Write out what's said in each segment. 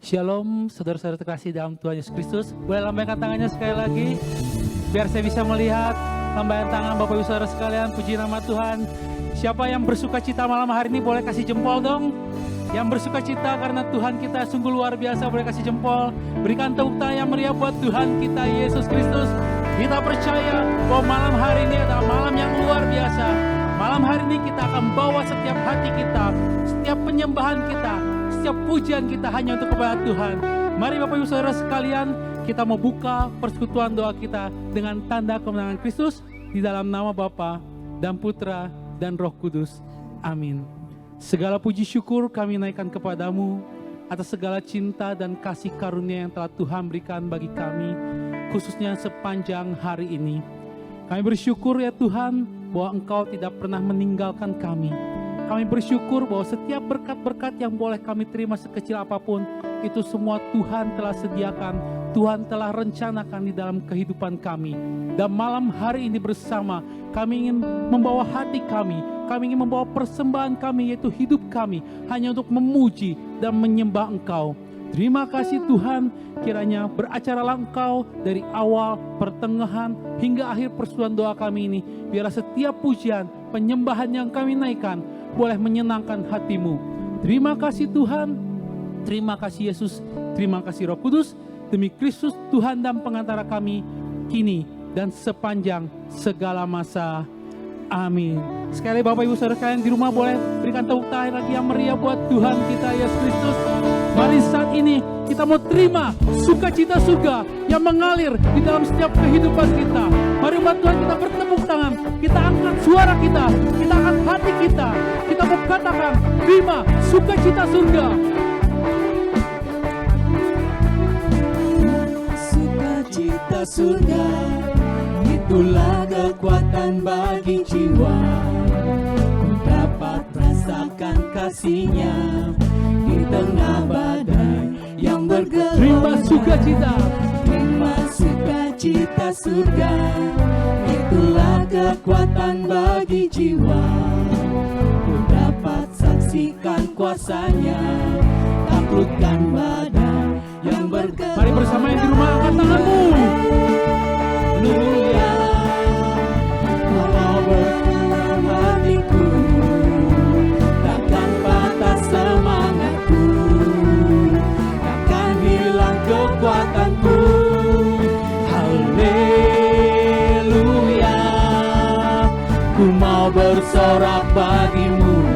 Shalom, saudara-saudara terkasih dalam Tuhan Yesus Kristus. Boleh lambaikan tangannya sekali lagi, biar saya bisa melihat lambaian tangan Bapak Ibu Saudara sekalian. Puji nama Tuhan. Siapa yang bersuka cita malam hari ini boleh kasih jempol dong. Yang bersuka cita karena Tuhan kita sungguh luar biasa boleh kasih jempol. Berikan tepuk tangan yang meriah buat Tuhan kita Yesus Kristus. Kita percaya bahwa malam hari ini adalah malam yang luar biasa. Malam hari ini kita akan bawa setiap hati kita, setiap penyembahan kita, setiap pujian kita hanya untuk kepada Tuhan. Mari Bapak Ibu Saudara sekalian, kita mau buka persekutuan doa kita dengan tanda kemenangan Kristus di dalam nama Bapa dan Putra dan Roh Kudus. Amin. Segala puji syukur kami naikkan kepadamu atas segala cinta dan kasih karunia yang telah Tuhan berikan bagi kami, khususnya sepanjang hari ini. Kami bersyukur ya Tuhan bahwa Engkau tidak pernah meninggalkan kami. Kami bersyukur bahwa setiap berkat-berkat yang boleh kami terima sekecil apapun, itu semua Tuhan telah sediakan, Tuhan telah rencanakan di dalam kehidupan kami. Dan malam hari ini bersama, kami ingin membawa hati kami ingin membawa persembahan kami, yaitu hidup kami, hanya untuk memuji dan menyembah Engkau. Terima kasih Tuhan, kiranya beracara Engkau dari awal, pertengahan, hingga akhir persekutuan doa kami ini. Biarlah setiap pujian, penyembahan yang kami naikkan, boleh menyenangkan hati-Mu. Terima kasih Tuhan, terima kasih Yesus, terima kasih Roh Kudus, demi Kristus Tuhan dan pengantara kami, kini dan sepanjang segala masa. Amin. Sekali Bapak Ibu Saudara kalian di rumah boleh berikan tepuk tangan lagi yang meriah buat Tuhan kita Yesus Kristus. Mari saat ini kita mau terima sukacita surga yang mengalir di dalam setiap kehidupan kita. Mari buat Tuhan kita bertepuk tangan, kita angkat suara kita angkat hati kita mau katakan terima sukacita surga. Sukacita surga, itulah kekuatan bagi jiwa. Ku dapat rasakan kasih-Nya di tengah badai yang bergelora. Terima sukacita, terima sukacita surga, itulah kekuatan bagi jiwa. Ku dapat saksikan kuasa-Nya, taklukkan badai yang bergelora. Mari bersama yang di rumah angkat tanganmu. Haleluya, walau berdalam hatiku, takkan patah semangatku, takkan hilang kekuatanku. Haleluya, ku mau bersorak bagimu,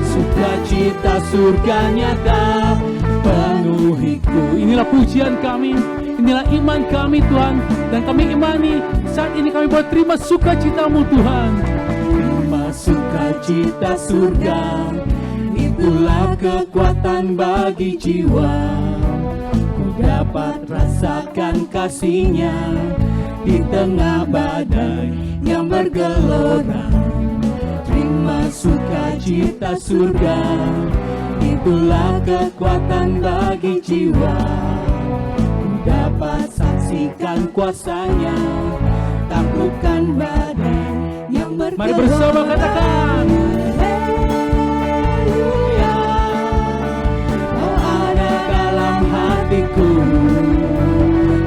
sukacita surga nyata penuhiku. Inilah pujian kami, inilah iman kami Tuhan, dan kami imani saat ini kami boleh terima sukacita-Mu Tuhan. Terima sukacita surga, itulah kekuatan bagi jiwa. Ku dapat rasakan kasih-Nya di tengah badai yang bergelora. Terima sukacita surga, itulah kekuatan bagi jiwa. Dapat saksikan kuasa-Nya, taklukkan badai yang bergelora. Mari bersama katakan, haleluya, Kau ada dalam hatiku,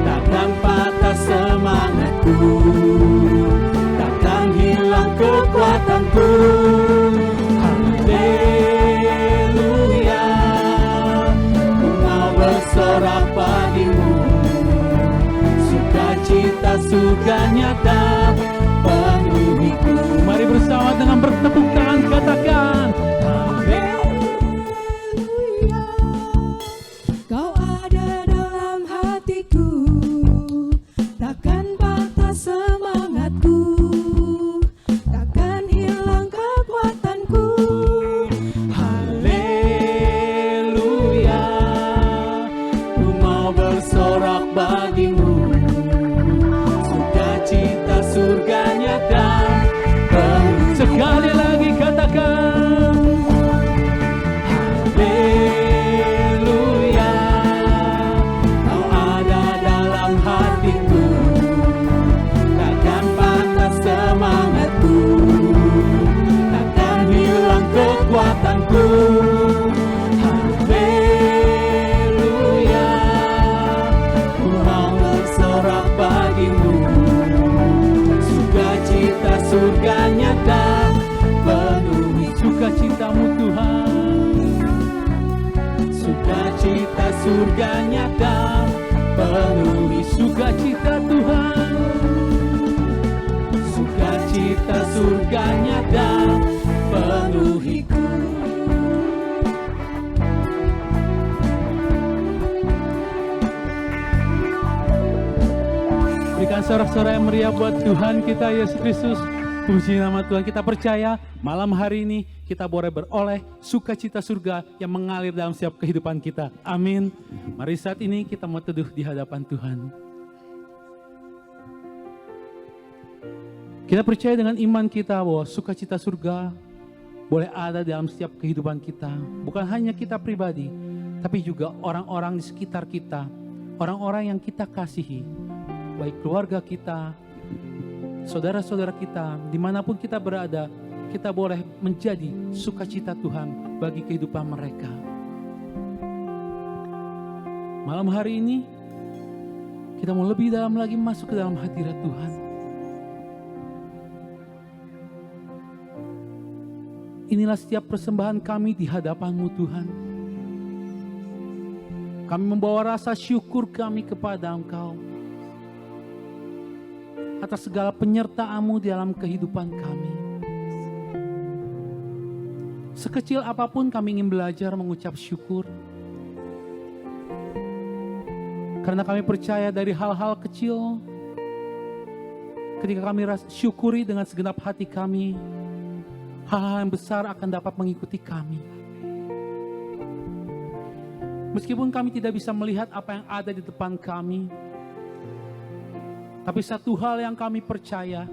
takkan patah semangatku, takkan hilang kekuatanku. Haleluya, ku mau bersorak bagimu, sukacita surga nyata penuhiku. mari bersama dengan bertepuk tangan katakan, Haleluya, Kau ada dalam hatiku, takkan patah semangatku, takkan hilang kekuatanku. Haleluya, ku mau bersorak bagimu, sukacita surga sukacita surga nyata, penuhi sukacita Tuhan. Sukacita surga nyata, penuhiku. Berikan sorak-sorai yang meriah buat Tuhan kita Yesus Kristus. Puji nama Tuhan. Kita percaya malam hari ini kita boleh beroleh sukacita surga yang mengalir dalam setiap kehidupan kita. Amin. Mari saat ini kita mau teduh di hadapan Tuhan. Kita percaya dengan iman kita bahwa sukacita surga boleh ada dalam setiap kehidupan kita. Bukan hanya kita pribadi, tapi juga orang-orang di sekitar kita. Orang-orang yang kita kasihi. Baik keluarga kita, saudara-saudara kita, dimanapun kita berada, kita boleh menjadi sukacita Tuhan bagi kehidupan mereka. Malam hari ini, kita mau lebih dalam lagi masuk ke dalam hadirat Tuhan. Inilah setiap persembahan kami di hadapan-Mu Tuhan. Kami membawa rasa syukur kami kepada Engkau atas segala penyertaan-Mu dalam kehidupan kami. Sekecil apapun kami ingin belajar mengucap syukur. Karena kami percaya dari hal-hal kecil, ketika kami syukuri dengan segenap hati kami, hal-hal yang besar akan dapat mengikuti kami. Meskipun kami tidak bisa melihat apa yang ada di depan kami, tapi satu hal yang kami percaya,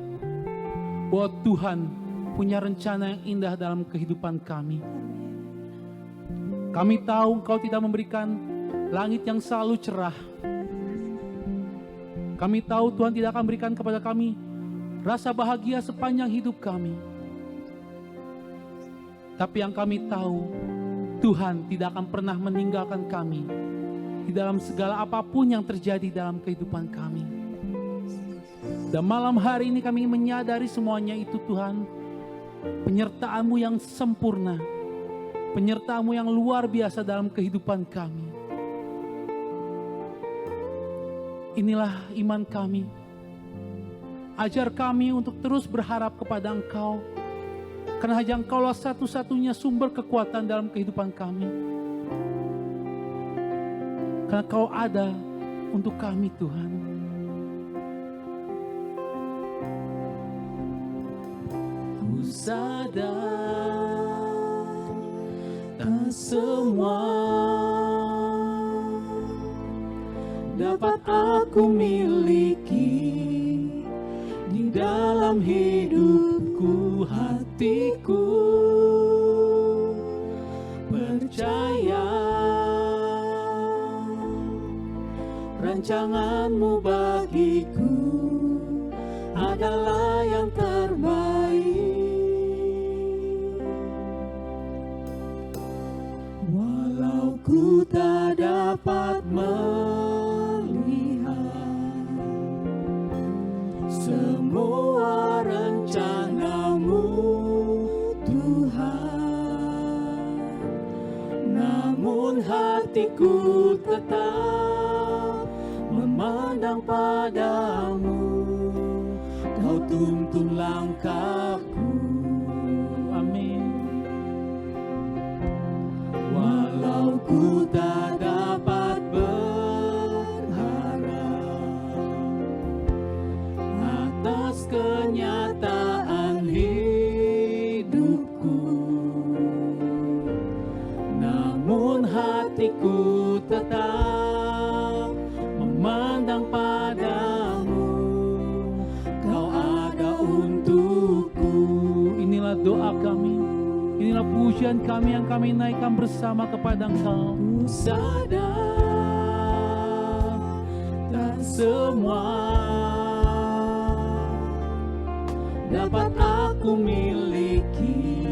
bahwa Tuhan punya rencana yang indah dalam kehidupan kami. Kami tahu Engkau tidak memberikan langit yang selalu cerah. Kami tahu Tuhan tidak akan berikan kepada kami rasa bahagia sepanjang hidup kami. Tapi yang kami tahu, Tuhan tidak akan pernah meninggalkan kami di dalam segala apapun yang terjadi dalam kehidupan kami. Dan malam hari ini kami menyadari semuanya itu Tuhan, penyertaan-Mu yang sempurna, penyertaan-Mu yang luar biasa dalam kehidupan kami. Inilah iman kami. Ajar kami untuk terus berharap kepada Engkau, karena hanya Engkaulah satu-satunya sumber kekuatan dalam kehidupan kami. Karena Kau ada untuk kami Tuhan. Ku sadar tak semua dapat aku miliki di dalam hidupku, hatiku percaya rancangan-Mu bagiku adalah yang terbaik. Ku tak dapat melihat semua rencana-Mu Tuhan, namun hatiku tetap memandang padamu. Kau tuntun langkahku. Amin. Walau ku tak dapat berharap atas kenyataan hidupku, namun hatiku tetap memandang padamu. Kau ada untukku. Inilah doa kami. Inilah pujian kami yang kami naikkan bersama kepada Engkau. Ku sadar tak semua dapat aku miliki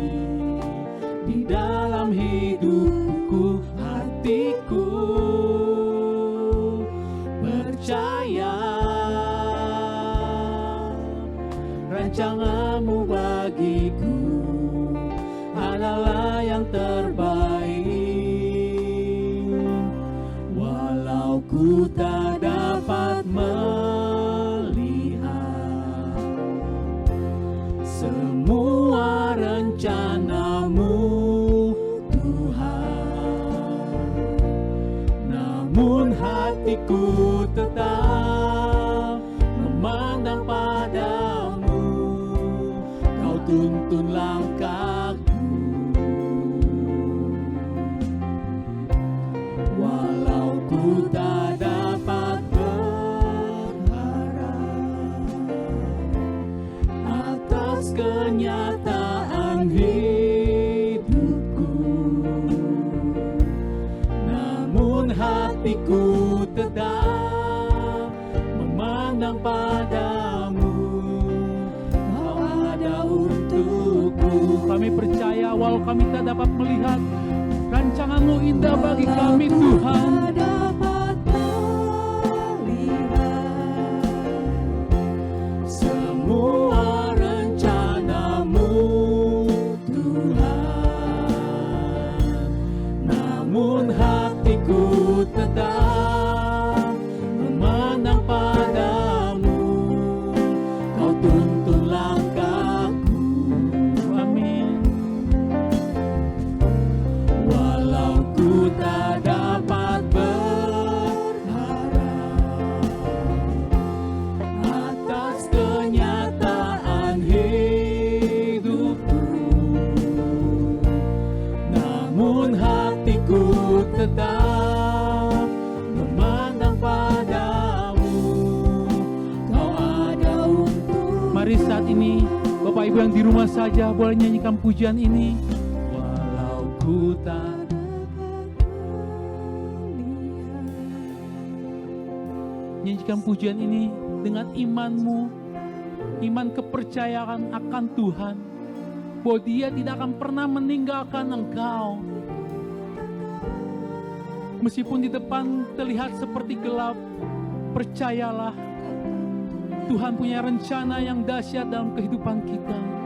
di dalam hidupku, hatiku percaya rancangan-Mu bagiku adalah yang terbaik. ku tak dapat melihat semua rencana-Mu, Tuhan. Namun hatiku tetap memandang padamu, Kau tuntun langkahku. Walau ku tak dapat berharap atas kenyataan hidupku, namun hatiku tetap memandang padamu, Kau ada untukku. Kami percaya walau kami tak dapat melihat, rancangan-Mu indah bagi kami, Tuhan. Tak dapat melihat semua rencana-Mu, Tuhan. Namun hatiku tetap memandang padamu, Kau tuntun langkahku. Amin. Walau ku tak dapat berharap atas kenyataan hidupku, namun hatiku tetap memandang padamu, Kau ada untuk. Mari saat ini Bapak Ibu yang di rumah saja boleh nyanyikan pujian ini. Walau ku tak Nyanyikan pujian ini dengan imanmu, iman kepercayaan akan Tuhan, bahwa Dia tidak akan pernah meninggalkan engkau. Meskipun di depan terlihat seperti gelap, percayalah Tuhan punya rencana yang dahsyat dalam kehidupan kita.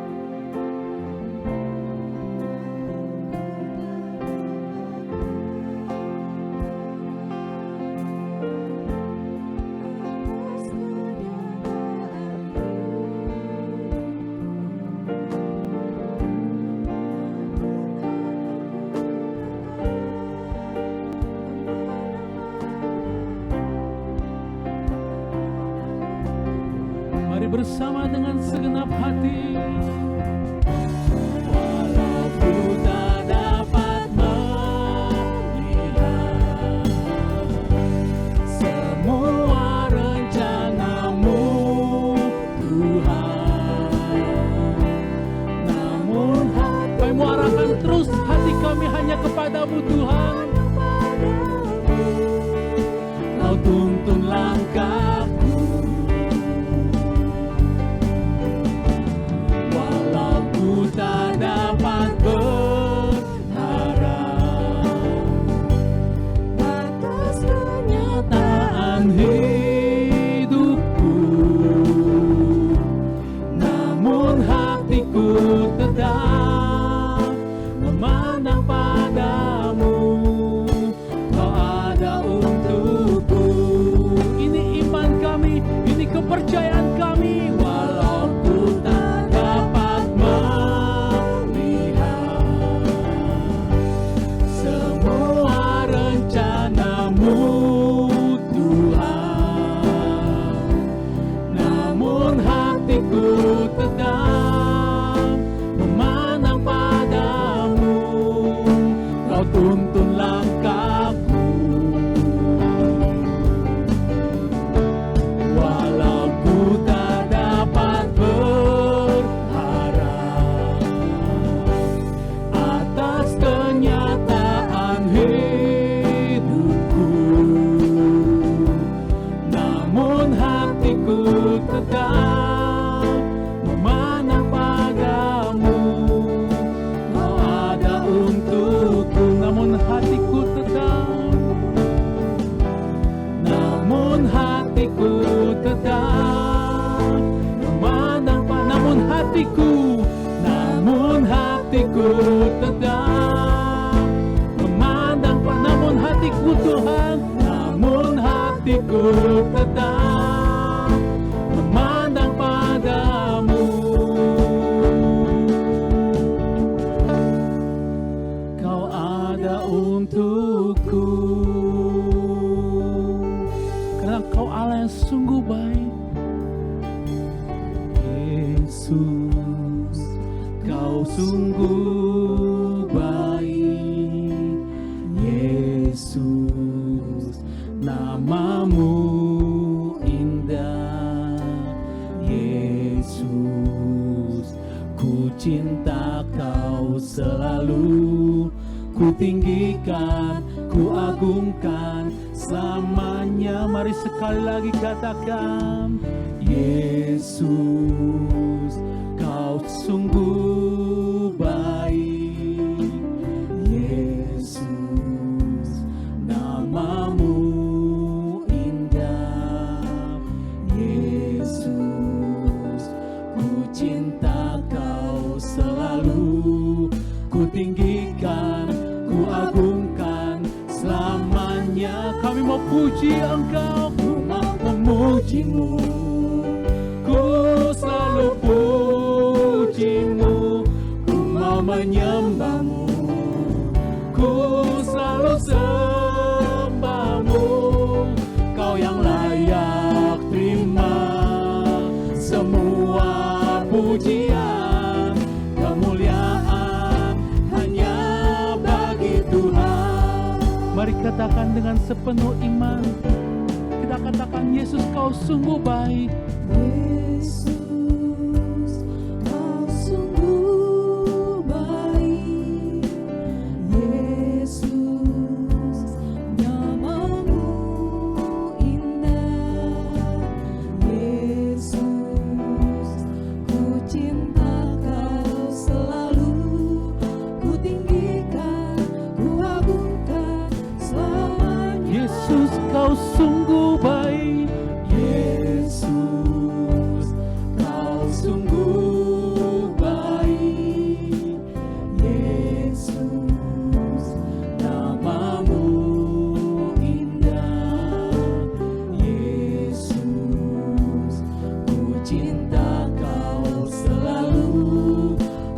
Bersama dengan segenap hati. Walau ku tak dapat melihat semua rencana-Mu, Tuhan. Namun Kami muarahkan terus hati kami hanya kepadamu, Tuhan. Kau tuntun langkahku. Ku tak dapat berharap atas kenyataan hidupku, namun hatiku tetap memandang padamu, Kau ada untukku. Ini iman kami, ini kepercayaan kami. Walau ku tak dapat melihat semua rencana-Mu, Tuhan, namun hatiku tetap memandang padamu, Kau tuntun langkahku. Walau ku tak dapat berharap atas kenyataan hidupku, namun hatiku tetap memandang padamu, Kau ada untukku. Namun hatiku tetap, Namun hatiku tetap memandang namun hatiku tetap memandang, namun hatiku Tuhan, namun hatiku hatiku tetap memandang padamu. Kau ada untukku, karena Kau Allah yang sungguh baik. Yesus, Kau sungguh baik. Yesus, namamu indah. Yesus, ku cinta Kau selalu. Ku tinggikan, ku agungkan selamanya. Mari sekali lagi katakan, Yesus, Kau sungguh baik. Yesus, namamu indah. Yesus, ku cinta Kau selalu. Ku tinggikan, ku agungkan selamanya. Kami mau puji Engkau, ku mau memuji-Mu. Ku selalu puji-Mu, ku mau menyembah-Mu. Ku selalu sembah-Mu. Kau yang layak terima semua pujian, kemuliaan hanya bagi Tuhan. Mari katakan dengan sepenuh iman. Kita katakan, Yesus, Kau sungguh baik. Yesus, Kau sungguh baik. Yesus, namamu indah. Yesus, ku cinta Kau selalu. Ku tinggikan, ku agungkan selamanya. Yesus, Kau sungguh baik. Yesus, Kau sungguh baik. Yesus, namamu indah. Yesus, ku cinta Kau selalu.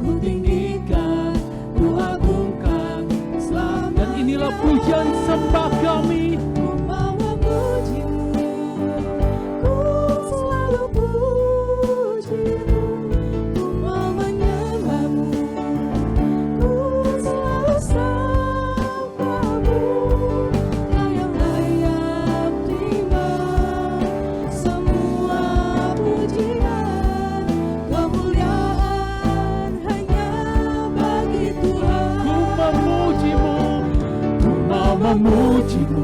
Ku tinggikan, ku agungkan selamanya. Dan inilah pujian sembah kami. Ku mau memuji-Mu, ku selalu puji-Mu. Ku mau menyembah-Mu, ku selalu sembah-Mu. Kau yang layak terima semua pujian, kemuliaan hanya bagi Tuhan. Ku memuji-Mu, ku mau memuji-Mu.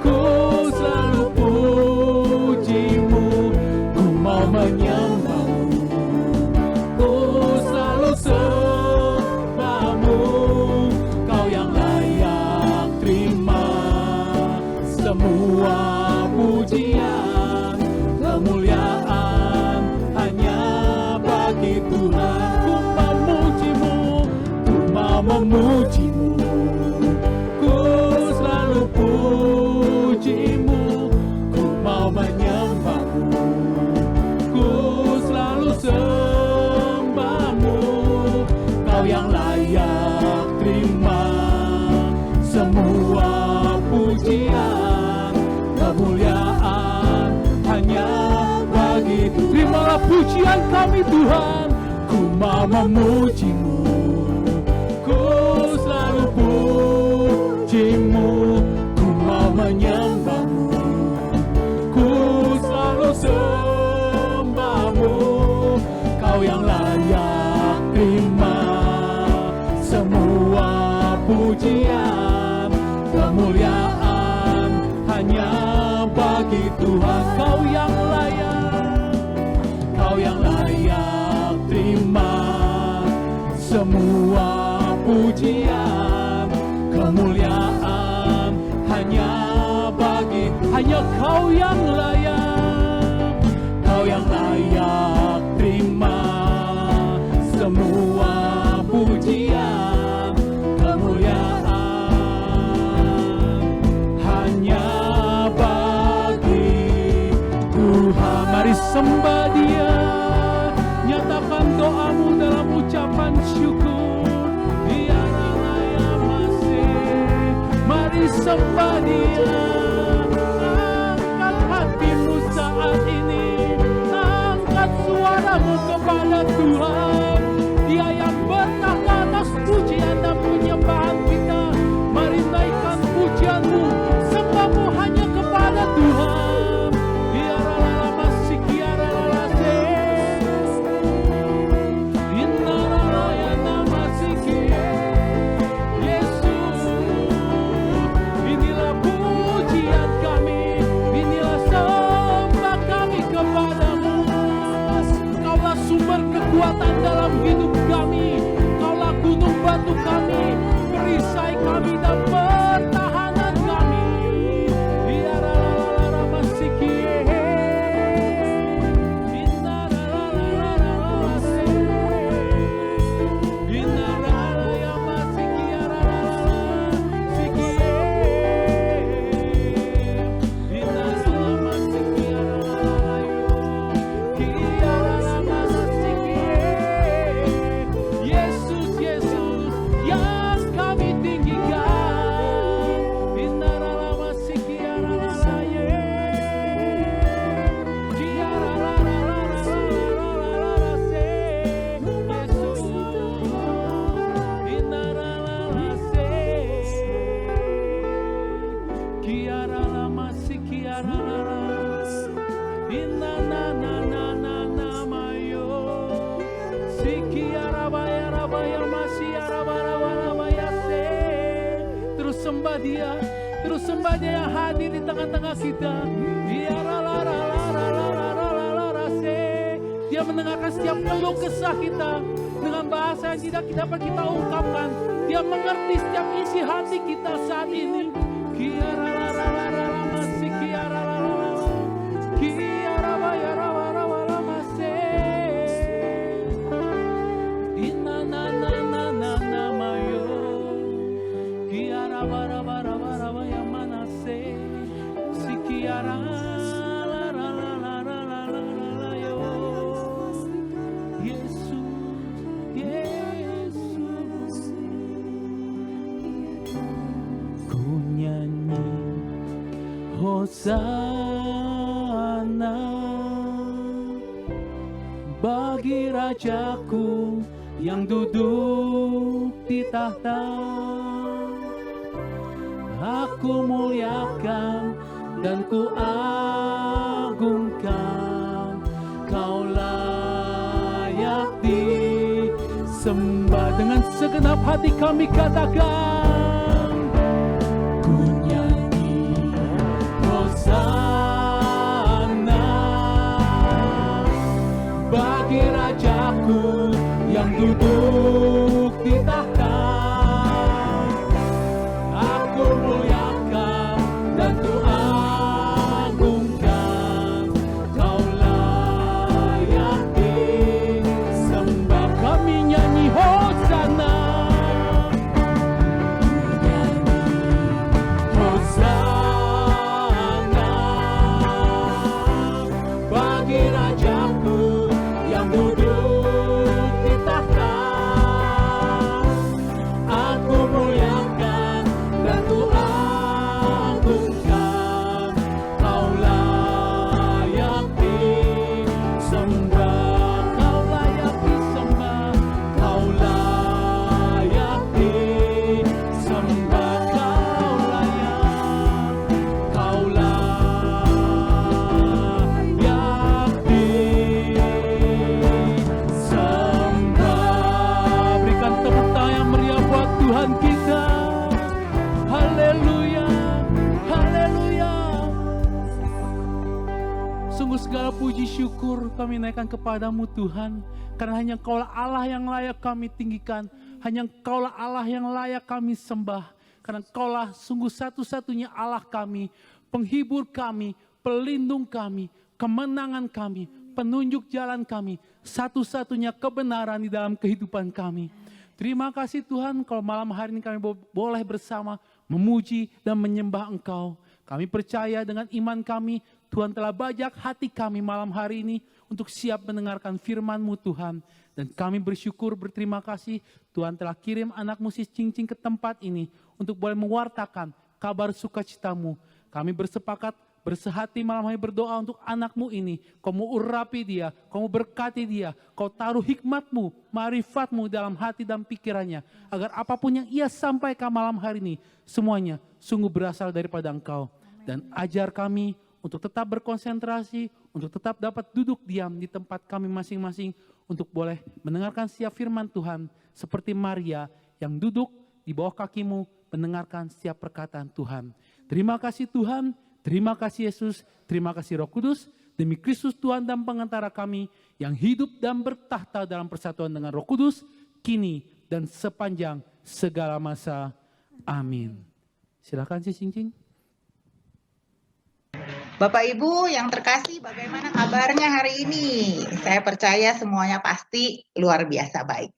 Ku selalu puji-Mu, ku mau menyembah-Mu. Ku selalu sembah-Mu. Kau yang layak terima semua pujian, kemuliaan hanya bagi Tuhan. Ku memuji-Mu, ku mau memuji-Mu. Ku selalu puji-Mu, ku mau menyembah-Mu. Ku selalu sembah-Mu. Kau yang layak terima semua pujian, kemuliaan hanya bagi Tuhan. Terimalah pujian kami Tuhan. Ku mau memuji-Mu, ku selalu puji-Mu, ku mau menyembah-Mu. Ku selalu sembah-Mu. Kau yang layak terima semua pujian, kemuliaan hanya bagi Tuhan. Kau yang layak, Kau yang layak terima semua pujian, kemuliaan hanya bagi, hanya Kau yang layak. Kau yang layak terima semua pujian, kemuliaan hanya bagi sembah Dia. Angkat hatimu saat ini, angkat suaramu kepada Tuhan. Dia yang bertahta atas pujian dan penyembahan kita. Mari naikkan pujianmu, sembahmu hanya kepada Tuhan. Biarlah lama sikiara lase, inara ya nama sikie. Yesus, inilah pujian kami, inilah sembah kami kepadamu. Kaulah sumber kekuatan dalam hidup kami, Kaulah gunung batu kami, perisai kami dan pertahanan kami. Biarlah masikie, inarala se, inarala ya masikiara sikie, inarala masikiara kiara masikie. Yesus, Yesus yang kami tinggikan. Inarala masikiara lalaye, kiara lalala se. Yesus, inarala se, kiara lama sikiara lala. Inanananana mayo, sikiara bayara bayar masih arabara se. Terus sembah Dia, terus sembah Dia yang hadir di tengah-tengah kita. Dia rara se. Dia mendengarkan setiap keluh kesah kita dengan bahasa yang tidak dapat kita ungkapkan. Dia mengerti setiap isi hati kita saat ini. Kiara masih kiara kiara bayara wara masih. Inanananana mayo, kiara bara yang mana se, si kiara yo. Yesus, Yesus, ku nyanyi Hosana bagi Rajaku yang duduk di tahta. Aku muliakan dan ku agungkan, Kau layak disembah. Dengan segenap hati kami katakan, ku nyanyi Hosana bagi Rajaku yang duduk di tahta. Aku muliakan dan ku agungkan, Kau layak disembah. Kami nyanyi Hosana, Hosana bagi Rajaku yang duduk di tahta. Aku muliakan dan ku agungkan, Kau layak disembah. Kau layak disembah, Kau layak disembah. Kau layak disembah. Berikan tepuk tangan yang meriah buat Tuhan kita. Haleluya, haleluya. Sungguh segala puji syukur kami naikkan kepadamu Tuhan. Karena hanya Kaulah Allah yang layak kami tinggikan. Hanya Kaulah Allah yang layak kami sembah. Karena Kaulah sungguh satu-satunya Allah kami, penghibur kami, pelindung kami, kemenangan kami, penunjuk jalan kami, satu-satunya kebenaran di dalam kehidupan kami. Terima kasih Tuhan, kalau malam hari ini kami boleh bersama memuji dan menyembah Engkau. Kami percaya dengan iman kami, Tuhan telah bajak hati kami malam hari ini untuk siap mendengarkan firman-Mu Tuhan. Dan kami bersyukur, berterima kasih Tuhan telah kirim anak-Mu si Cincin ke tempat ini untuk boleh mewartakan kabar sukacitamu. Kami bersepakat, bersehati malam hari berdoa untuk anakmu ini. Kau mau urapi dia, kau mau berkati dia, kau taruh hikmatmu, marifatmu dalam hati dan pikirannya. Agar apapun yang ia sampaikan malam hari ini, semuanya sungguh berasal daripada Engkau. Dan ajar kami untuk tetap berkonsentrasi, untuk tetap dapat duduk diam di tempat kami masing-masing, untuk boleh mendengarkan setiap firman Tuhan, seperti Maria yang duduk di bawah kakimu, mendengarkan setiap perkataan Tuhan. Terima kasih Tuhan, terima kasih Yesus, terima kasih Roh Kudus, demi Kristus Tuhan dan pengantara kami, yang hidup dan bertahta dalam persatuan dengan Roh Kudus, kini dan sepanjang segala masa. Amin. Silakan si Cincin. Bapak Ibu yang terkasih, bagaimana kabarnya hari ini? Saya percaya semuanya pasti luar biasa baik.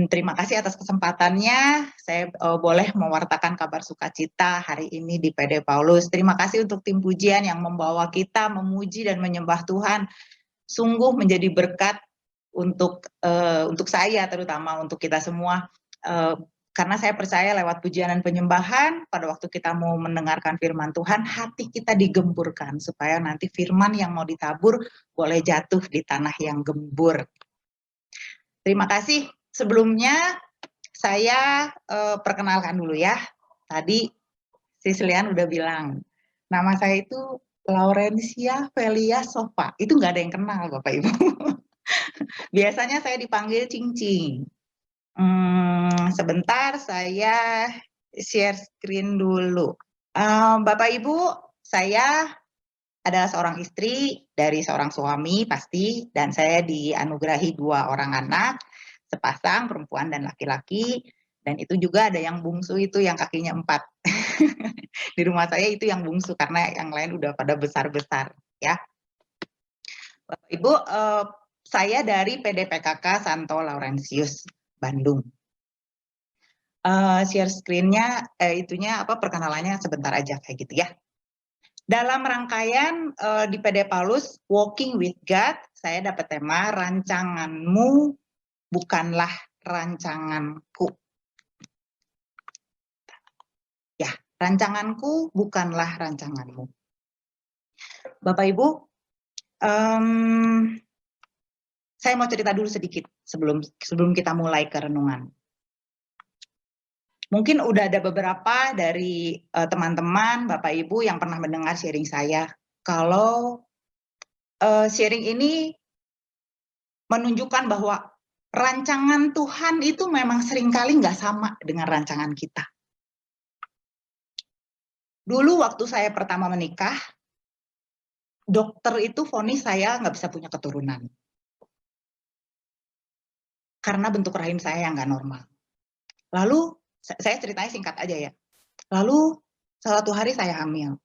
Terima kasih atas kesempatannya. Saya boleh mewartakan kabar sukacita hari ini di PD Paulus. Terima kasih untuk tim pujian yang membawa kita memuji dan menyembah Tuhan. Sungguh menjadi berkat untuk saya, terutama untuk kita semua. Karena saya percaya lewat pujian dan penyembahan, pada waktu kita mau mendengarkan firman Tuhan, hati kita digemburkan, supaya nanti firman yang mau ditabur boleh jatuh di tanah yang gembur. Terima kasih. Sebelumnya, saya perkenalkan dulu ya. Tadi Sislian udah bilang, nama saya itu Laurencia Velia Sofa. Itu nggak ada yang kenal, Bapak Ibu. Biasanya saya dipanggil Cincin. Sebentar, saya share screen dulu. Bapak Ibu, saya adalah seorang istri dari seorang suami pasti, dan saya dianugerahi 2 orang anak, sepasang perempuan dan laki-laki, dan itu juga ada yang bungsu itu yang kakinya 4. Di rumah saya itu yang bungsu karena yang lain udah pada besar-besar ya. Bapak Ibu, saya dari PDPKK Santo Laurentius Bandung. Share screen-nya, perkenalannya sebentar aja kayak gitu ya. Dalam rangkaian di PD Paulus Walking with God, saya dapat tema rancanganmu bukanlah rancanganku. Ya, rancanganku bukanlah rancanganmu. Bapak Ibu, saya mau cerita dulu sedikit sebelum kita mulai ke renungan. Mungkin udah ada beberapa dari teman-teman, Bapak Ibu yang pernah mendengar sharing saya. Kalau sharing ini menunjukkan bahwa rancangan Tuhan itu memang seringkali nggak sama dengan rancangan kita. Dulu waktu saya pertama menikah, dokter itu vonis saya nggak bisa punya keturunan. Karena bentuk rahim saya yang nggak normal. Lalu, saya ceritanya singkat aja ya. Lalu, suatu hari saya hamil.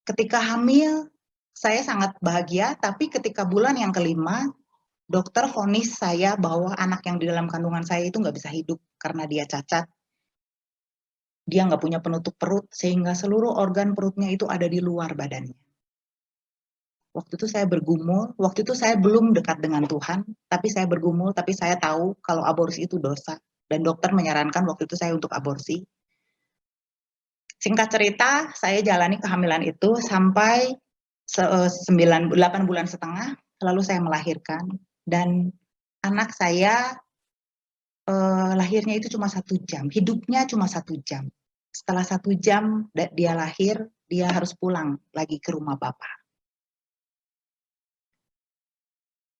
Ketika hamil, saya sangat bahagia, tapi ketika bulan yang kelima, dokter vonis saya bahwa anak yang di dalam kandungan saya itu nggak bisa hidup karena dia cacat. Dia nggak punya penutup perut, sehingga seluruh organ perutnya itu ada di luar badannya. Waktu itu saya bergumul, waktu itu saya belum dekat dengan Tuhan, tapi saya bergumul, tapi saya tahu kalau aborsi itu dosa. Dan dokter menyarankan waktu itu saya untuk aborsi. Singkat cerita, saya jalani kehamilan itu sampai 8 bulan setengah, lalu saya melahirkan. Dan anak saya lahirnya itu cuma 1 jam, hidupnya cuma 1 jam. Setelah 1 jam dia lahir, dia harus pulang lagi ke rumah bapak.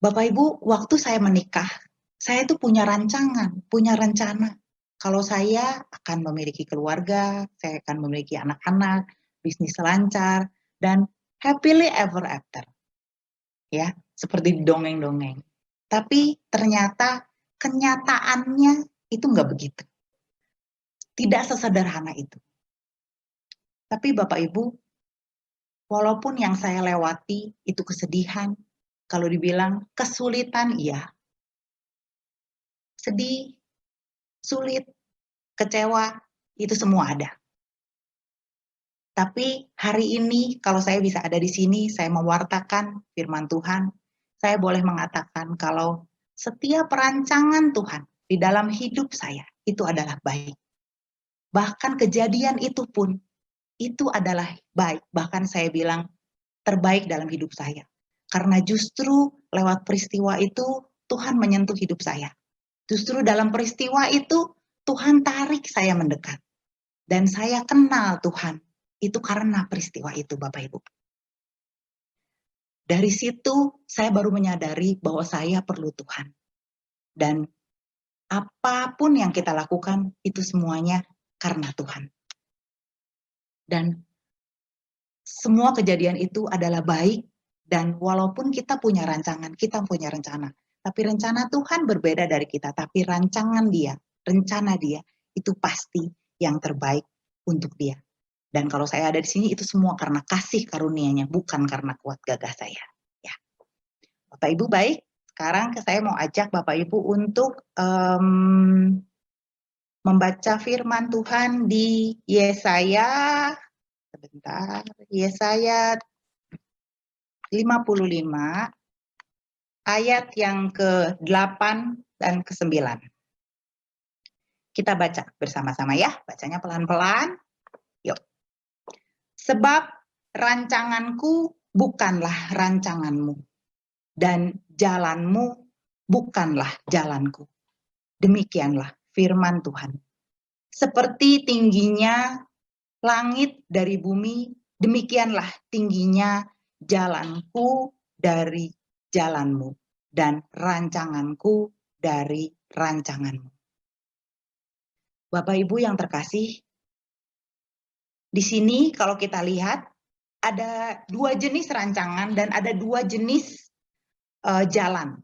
Bapak Ibu, waktu saya menikah, saya itu punya rancangan, punya rencana. Kalau saya akan memiliki keluarga, saya akan memiliki anak-anak, bisnis lancar, dan happily ever after. Ya, seperti dongeng-dongeng. Tapi ternyata kenyataannya itu nggak begitu. Tidak sesederhana itu. Tapi Bapak Ibu, walaupun yang saya lewati itu kesedihan, kalau dibilang kesulitan, iya. Sedih, sulit, kecewa, itu semua ada. Tapi hari ini kalau saya bisa ada di sini, saya mewartakan firman Tuhan, saya boleh mengatakan kalau setiap rancangan Tuhan di dalam hidup saya itu adalah baik. Bahkan kejadian itu pun, itu adalah baik. Bahkan saya bilang terbaik dalam hidup saya. Karena justru lewat peristiwa itu Tuhan menyentuh hidup saya. Justru dalam peristiwa itu Tuhan tarik saya mendekat. Dan saya kenal Tuhan. Itu karena peristiwa itu Bapak Ibu. Dari situ saya baru menyadari bahwa saya perlu Tuhan. Dan apapun yang kita lakukan itu semuanya karena Tuhan. Dan semua kejadian itu adalah baik. Dan walaupun kita punya rancangan, kita punya rencana. Tapi rencana Tuhan berbeda dari kita. Tapi rancangan dia, rencana dia, itu pasti yang terbaik untuk dia. Dan kalau saya ada di sini, itu semua karena kasih karunia-Nya, bukan karena kuat gagah saya. Ya. Bapak Ibu baik, sekarang saya mau ajak Bapak Ibu untuk membaca firman Tuhan di Yesaya, sebentar, Yesaya 55 ayat yang ke-8 dan ke-9. Kita baca bersama-sama ya, bacanya pelan-pelan. Yuk. Sebab rancanganku bukanlah rancanganmu, dan jalanmu bukanlah jalanku. Demikianlah firman Tuhan. Seperti tingginya langit dari bumi, demikianlah tingginya jalanku dari jalanmu, dan rancanganku dari rancanganmu. Bapak Ibu yang terkasih, di sini kalau kita lihat ada dua jenis rancangan dan ada dua jenis jalan.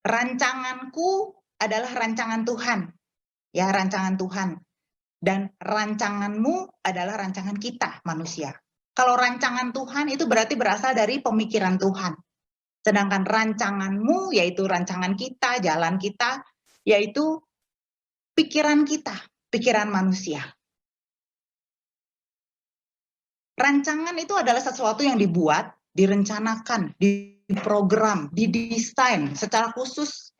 Rancanganku adalah rancangan Tuhan, ya rancangan Tuhan. Dan rancanganmu adalah rancangan kita manusia. Kalau rancangan Tuhan itu berarti berasal dari pemikiran Tuhan. Sedangkan rancanganmu yaitu rancangan kita, jalan kita, yaitu pikiran kita, pikiran manusia. Rancangan itu adalah sesuatu yang dibuat, direncanakan, diprogram, didesain secara khusus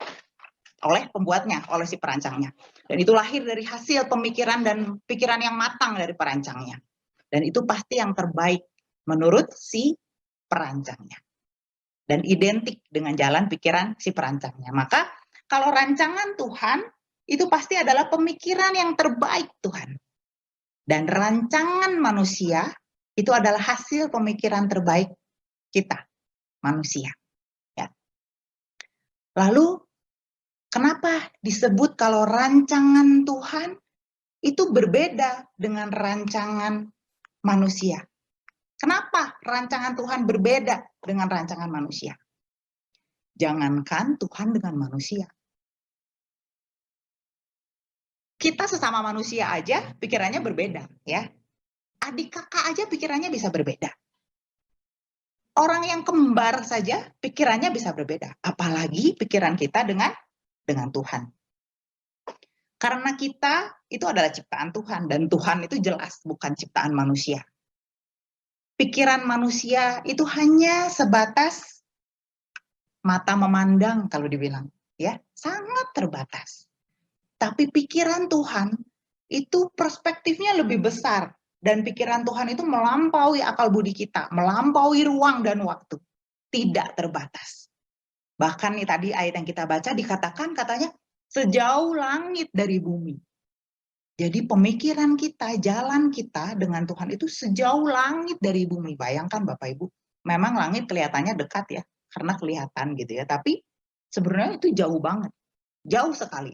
oleh pembuatnya, oleh si perancangnya. Dan itu lahir dari hasil pemikiran dan pikiran yang matang dari perancangnya. Dan itu pasti yang terbaik menurut si perancangnya. Dan identik dengan jalan pikiran si perancangnya. Maka kalau rancangan Tuhan, itu pasti adalah pemikiran yang terbaik Tuhan. Dan rancangan manusia, itu adalah hasil pemikiran terbaik kita, manusia. Ya. Lalu, kenapa disebut kalau rancangan Tuhan itu berbeda dengan rancangan manusia? Kenapa rancangan Tuhan berbeda dengan rancangan manusia? Jangankan Tuhan dengan manusia. Kita sesama manusia aja pikirannya berbeda, ya. Adik kakak aja pikirannya bisa berbeda. Orang yang kembar saja pikirannya bisa berbeda, apalagi pikiran kita dengan Tuhan. Karena kita itu adalah ciptaan Tuhan, dan Tuhan itu jelas bukan ciptaan manusia. Pikiran manusia itu hanya sebatas mata memandang kalau dibilang, ya, sangat terbatas. Tapi pikiran Tuhan itu perspektifnya lebih besar, dan pikiran Tuhan itu melampaui akal budi kita, melampaui ruang dan waktu, tidak terbatas. Bahkan nih tadi ayat yang kita baca dikatakan katanya sejauh langit dari bumi. Jadi pemikiran kita, jalan kita dengan Tuhan itu sejauh langit dari bumi. Bayangkan Bapak Ibu, memang langit kelihatannya dekat ya, karena kelihatan gitu ya. Tapi sebenarnya itu jauh banget, jauh sekali.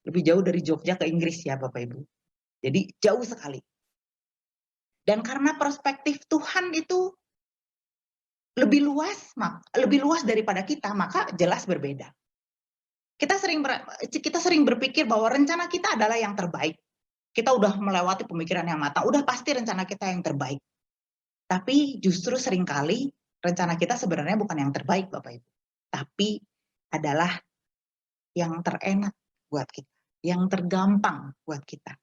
Lebih jauh dari Jogja ke Inggris ya Bapak Ibu. Jadi jauh sekali. Dan karena perspektif Tuhan itu lebih luas daripada kita, maka jelas berbeda. Kita sering berpikir bahwa rencana kita adalah yang terbaik. Kita udah melewati pemikiran yang matang, udah pasti rencana kita yang terbaik. Tapi justru seringkali rencana kita sebenarnya bukan yang terbaik Bapak Ibu. Tapi adalah yang terenak buat kita, yang tergampang buat kita,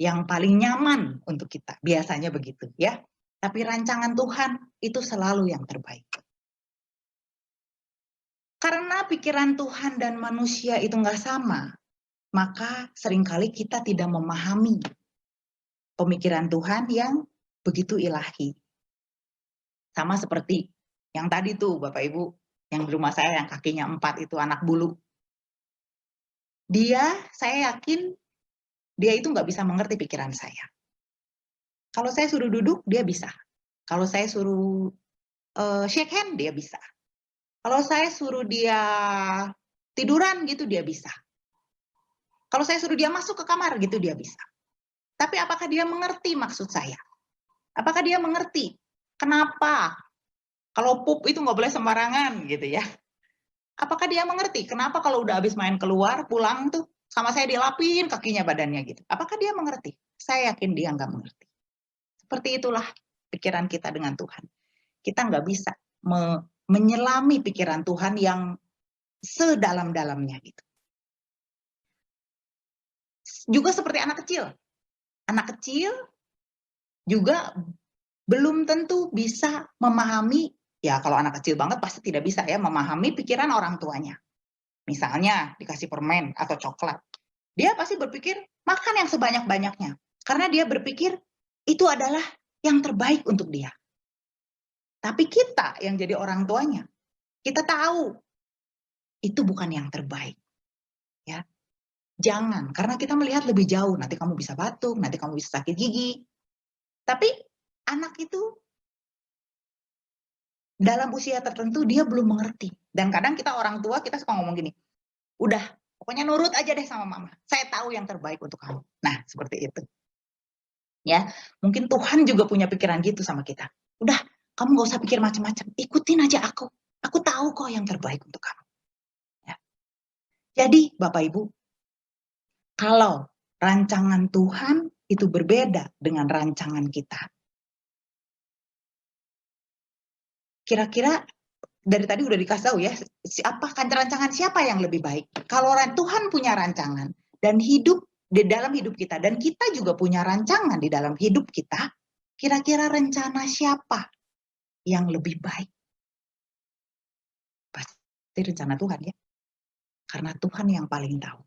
yang paling nyaman untuk kita. Biasanya begitu ya. Tapi rancangan Tuhan itu selalu yang terbaik. Karena pikiran Tuhan dan manusia itu nggak sama, maka seringkali kita tidak memahami pemikiran Tuhan yang begitu ilahi. Sama seperti yang tadi tuh Bapak Ibu, yang di rumah saya yang kakinya 4 itu anak bulu. Saya yakin dia itu nggak bisa mengerti pikiran saya. Kalau saya suruh duduk, dia bisa. Kalau saya suruh shake hand, dia bisa. Kalau saya suruh dia tiduran gitu, dia bisa. Kalau saya suruh dia masuk ke kamar gitu, dia bisa. Tapi apakah dia mengerti maksud saya? Apakah dia mengerti kenapa kalau pup itu nggak boleh sembarangan gitu ya? Apakah dia mengerti kenapa kalau udah habis main keluar, pulang tuh sama saya dilapin kakinya badannya gitu? Apakah dia mengerti? Saya yakin dia nggak mengerti. Seperti itulah pikiran kita dengan Tuhan. Kita nggak bisa menyelami pikiran Tuhan yang sedalam-dalamnya gitu. Juga seperti anak kecil. Anak kecil juga belum tentu bisa memahami, ya kalau anak kecil banget pasti tidak bisa ya memahami pikiran orang tuanya. Misalnya dikasih permen atau coklat. Dia pasti berpikir makan yang sebanyak-banyaknya. Karena dia berpikir itu adalah yang terbaik untuk dia. Tapi kita yang jadi orang tuanya, kita tahu itu bukan yang terbaik. Ya. Jangan, karena kita melihat lebih jauh, nanti kamu bisa batuk, nanti kamu bisa sakit gigi. Tapi anak itu dalam usia tertentu dia belum mengerti. Dan kadang kita orang tua, kita suka ngomong gini, udah, pokoknya nurut aja deh sama mama. Saya tahu yang terbaik untuk kamu. Nah, seperti itu. Ya, mungkin Tuhan juga punya pikiran gitu sama kita. Udah, kamu gak usah pikir macam-macam, ikutin aja aku. Aku tahu kok yang terbaik untuk kamu. Ya. Jadi, Bapak Ibu, kalau rancangan Tuhan itu berbeda dengan rancangan kita. Kira-kira dari tadi udah dikasih tahu ya, rancangan siapa yang lebih baik? Kalau Tuhan punya rancangan dan hidup di dalam hidup kita, dan kita juga punya rancangan di dalam hidup kita, kira-kira rencana siapa yang lebih baik? Pasti rencana Tuhan ya. Karena Tuhan yang paling tahu.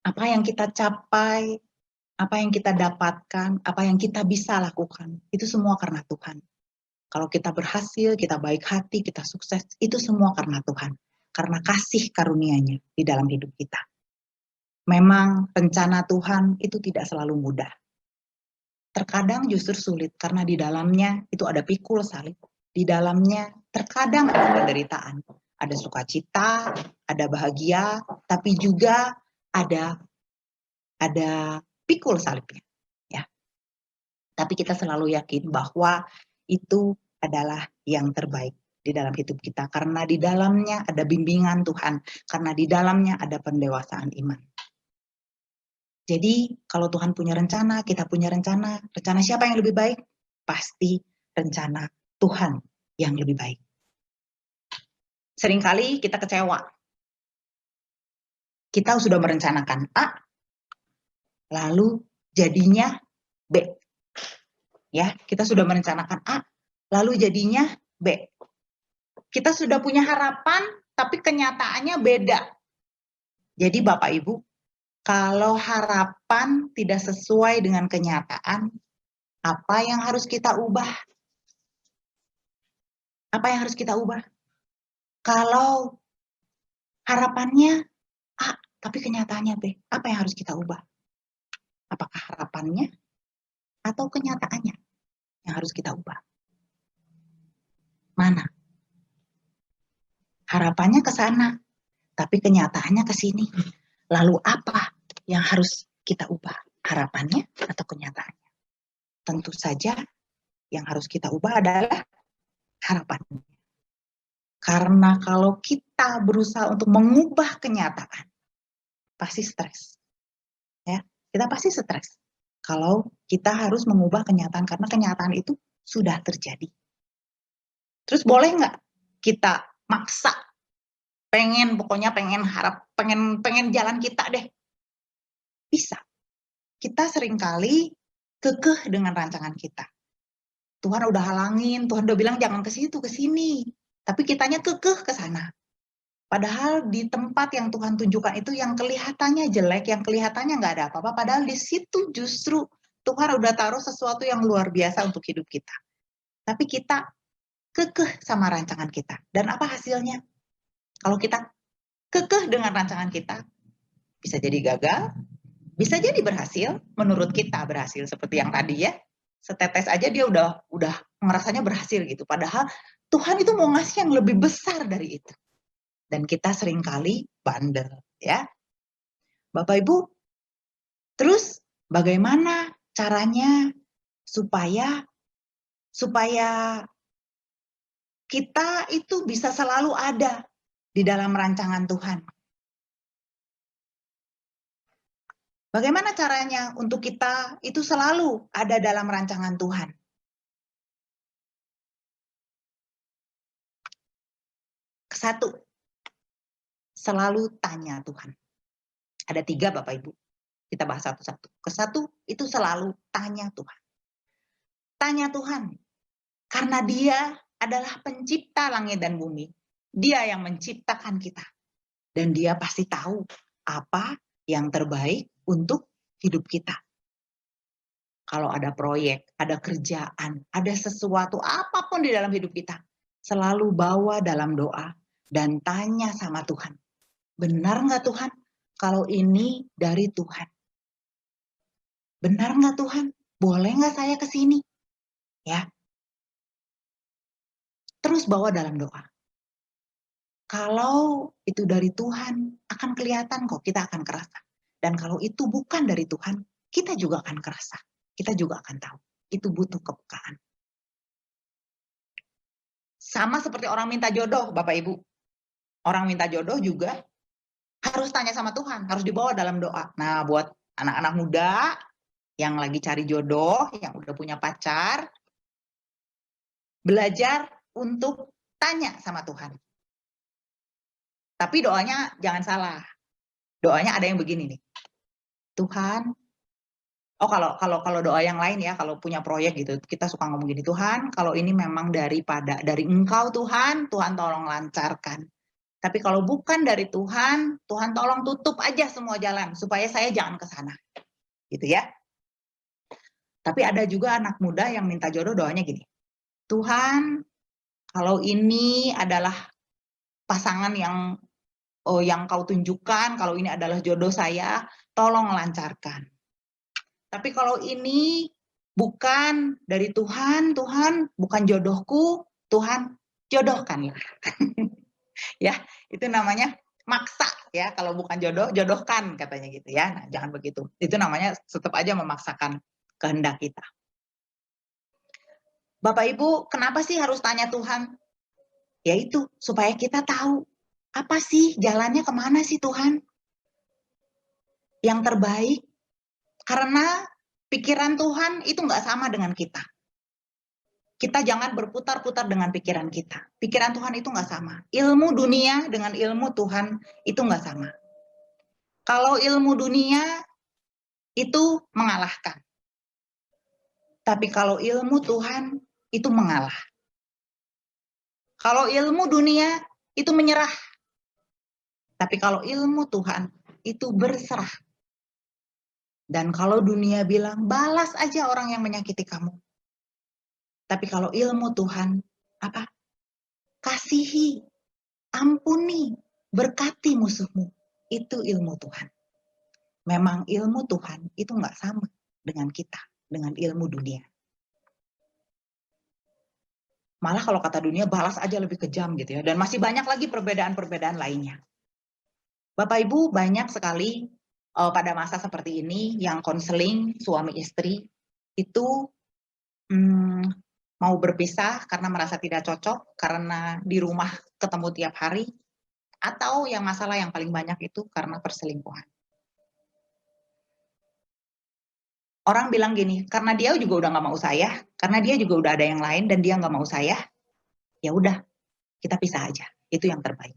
Apa yang kita capai, apa yang kita dapatkan, apa yang kita bisa lakukan, itu semua karena Tuhan. Kalau kita berhasil, kita baik hati, kita sukses, itu semua karena Tuhan. Karena kasih karunia-Nya di dalam hidup kita. Memang rencana Tuhan itu tidak selalu mudah. Terkadang justru sulit, karena di dalamnya itu ada pikul salib. Di dalamnya terkadang ada penderitaan. Ada sukacita, ada bahagia, tapi juga ada pikul salibnya, ya. Tapi kita selalu yakin bahwa itu adalah yang terbaik di dalam hidup kita, karena di dalamnya ada bimbingan Tuhan, karena di dalamnya ada pendewasaan iman. Jadi kalau Tuhan punya rencana, kita punya rencana siapa yang lebih baik? Pasti rencana Tuhan yang lebih baik. Seringkali kita kecewa. Kita sudah merencanakan A, lalu jadinya B. Ya, kita sudah merencanakan A, lalu jadinya B. Kita sudah punya harapan, tapi kenyataannya beda. Jadi Bapak Ibu, kalau harapan tidak sesuai dengan kenyataan, apa yang harus kita ubah? Apa yang harus kita ubah? Kalau harapannya A, tapi kenyataannya B, apa yang harus kita ubah? Apakah harapannya atau kenyataannya yang harus kita ubah? Mana? Harapannya ke sana, tapi kenyataannya ke sini. Lalu apa yang harus kita ubah? Harapannya atau kenyataannya? Tentu saja yang harus kita ubah adalah harapannya. Karena kalau kita berusaha untuk mengubah kenyataan, pasti stres. Ya, kita pasti stres. Kalau kita harus mengubah kenyataan, karena kenyataan itu sudah terjadi. Terus boleh nggak kita maksa, pengen jalan kita deh? Bisa. Kita seringkali kekeh dengan rancangan kita. Tuhan udah halangin, Tuhan udah bilang jangan ke situ, ke sini. Tapi kitanya kekeh ke sana. Padahal di tempat yang Tuhan tunjukkan itu yang kelihatannya jelek, yang kelihatannya nggak ada apa-apa, padahal di situ justru Tuhan udah taruh sesuatu yang luar biasa untuk hidup kita. Tapi kita kekeh sama rancangan kita. Dan apa hasilnya? Kalau kita kekeh dengan rancangan kita, bisa jadi gagal, bisa jadi berhasil, menurut kita berhasil seperti yang tadi ya. Setetes aja dia udah ngerasanya berhasil gitu. Padahal Tuhan itu mau ngasih yang lebih besar dari itu. Dan kita seringkali bandel ya. Bapak Ibu, terus bagaimana caranya supaya kita itu bisa selalu ada di dalam rancangan Tuhan? Bagaimana caranya untuk kita itu selalu ada dalam rancangan Tuhan? Satu, selalu tanya Tuhan. Ada 3 Bapak Ibu. Kita bahas satu-satu. Kesatu itu selalu tanya Tuhan. Tanya Tuhan. Karena Dia adalah pencipta langit dan bumi. Dia yang menciptakan kita. Dan Dia pasti tahu apa yang terbaik untuk hidup kita. Kalau ada proyek, ada kerjaan, ada sesuatu apapun di dalam hidup kita, selalu bawa dalam doa dan tanya sama Tuhan. Benar nggak Tuhan? Kalau ini dari Tuhan. Benar nggak Tuhan? Boleh nggak saya ke sini? Ya. Terus bawa dalam doa. Kalau itu dari Tuhan, akan kelihatan kok, kita akan kerasa. Dan kalau itu bukan dari Tuhan, kita juga akan kerasa. Kita juga akan tahu. Itu butuh kepekaan. Sama seperti orang minta jodoh, Bapak Ibu. Orang minta jodoh juga harus tanya sama Tuhan, harus dibawa dalam doa. Nah, buat anak-anak muda yang lagi cari jodoh, yang udah punya pacar, belajar untuk tanya sama Tuhan. Tapi doanya jangan salah. Doanya ada yang begini nih. Tuhan, kalau doa yang lain ya, kalau punya proyek gitu, kita suka ngomong gini, Tuhan, kalau ini memang dari Engkau Tuhan, Tuhan tolong lancarkan. Tapi kalau bukan dari Tuhan, Tuhan tolong tutup aja semua jalan supaya saya jangan ke sana. Gitu ya. Tapi ada juga anak muda yang minta jodoh doanya gini. Tuhan, kalau ini adalah pasangan yang kau tunjukkan, kalau ini adalah jodoh saya, tolong lancarkan. Tapi kalau ini bukan dari Tuhan, Tuhan bukan jodohku, Tuhan jodohkanlah. Ya, itu namanya maksa ya. Kalau bukan jodoh, jodohkan katanya gitu ya. Nah, jangan begitu. Itu namanya tetap aja memaksakan kehendak kita. Bapak Ibu, kenapa sih harus tanya Tuhan? Yaitu supaya kita tahu apa sih jalannya, kemana sih Tuhan? Yang terbaik. Karena pikiran Tuhan itu nggak sama dengan kita. Kita jangan berputar-putar dengan pikiran kita. Pikiran Tuhan itu nggak sama. Ilmu dunia dengan ilmu Tuhan itu nggak sama. Kalau ilmu dunia itu mengalahkan. Tapi kalau ilmu Tuhan itu mengalah. Kalau ilmu dunia itu menyerah. Tapi kalau ilmu Tuhan itu berserah. Dan kalau dunia bilang, balas aja orang yang menyakiti kamu. Tapi kalau ilmu Tuhan, apa? Kasihi, ampuni, berkati musuhmu. Itu ilmu Tuhan. Memang ilmu Tuhan itu nggak sama dengan kita, dengan ilmu dunia. Malah kalau kata dunia, balas aja lebih kejam gitu ya. Dan masih banyak lagi perbedaan-perbedaan lainnya. Bapak Ibu, banyak sekali pada masa seperti ini yang konseling suami istri itu mau berpisah karena merasa tidak cocok, karena di rumah ketemu tiap hari, atau yang masalah yang paling banyak itu karena perselingkuhan. Orang bilang gini, karena dia juga udah nggak mau saya, karena dia juga udah ada yang lain dan dia nggak mau saya, ya udah kita pisah aja, itu yang terbaik.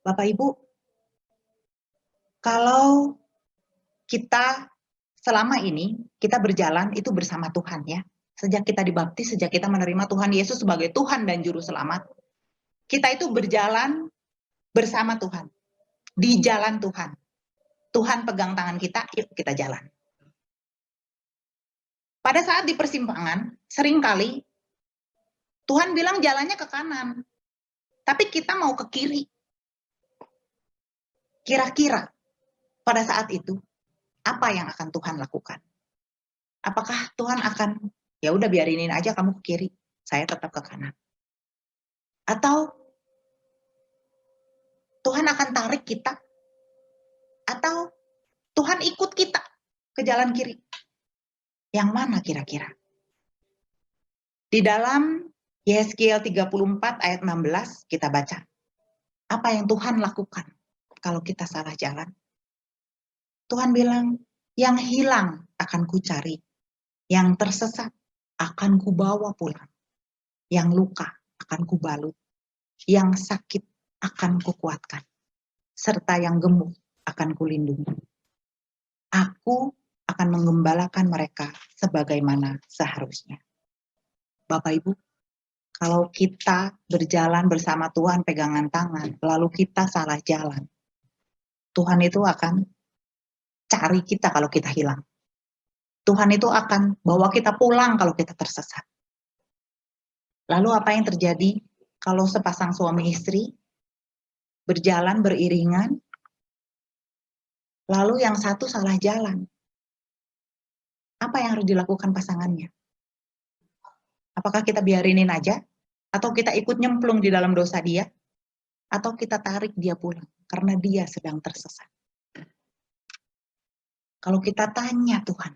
Bapak Ibu, kalau kita selama ini kita berjalan itu bersama Tuhan ya. Sejak kita dibaptis, sejak kita menerima Tuhan Yesus sebagai Tuhan dan Juru Selamat, kita itu berjalan bersama Tuhan, di jalan Tuhan. Tuhan pegang tangan kita, yuk kita jalan. Pada saat di persimpangan, seringkali Tuhan bilang jalannya ke kanan, tapi kita mau ke kiri. Kira-kira pada saat itu, apa yang akan Tuhan lakukan? Apakah Tuhan akan, ya udah biarinin aja kamu ke kiri, saya tetap ke kanan? Atau Tuhan akan tarik kita? Atau Tuhan ikut kita ke jalan kiri? Yang mana kira-kira? Di dalam Yeskiel 34 ayat 16 kita baca. Apa yang Tuhan lakukan kalau kita salah jalan? Tuhan bilang, yang hilang akan kucari, yang tersesat akan kubawa pulang, yang luka akan kubalut, yang sakit akan kukuatkan, serta yang gemuk akan kulindungi. Aku akan menggembalakan mereka sebagaimana seharusnya. Bapak Ibu, kalau kita berjalan bersama Tuhan pegangan tangan, lalu kita salah jalan, Tuhan itu akan cari kita kalau kita hilang. Tuhan itu akan bawa kita pulang kalau kita tersesat. Lalu apa yang terjadi kalau sepasang suami istri berjalan beriringan, lalu yang satu salah jalan? Apa yang harus dilakukan pasangannya? Apakah kita biarinin aja? Atau kita ikut nyemplung di dalam dosa dia? Atau kita tarik dia pulang karena dia sedang tersesat? Kalau kita tanya Tuhan,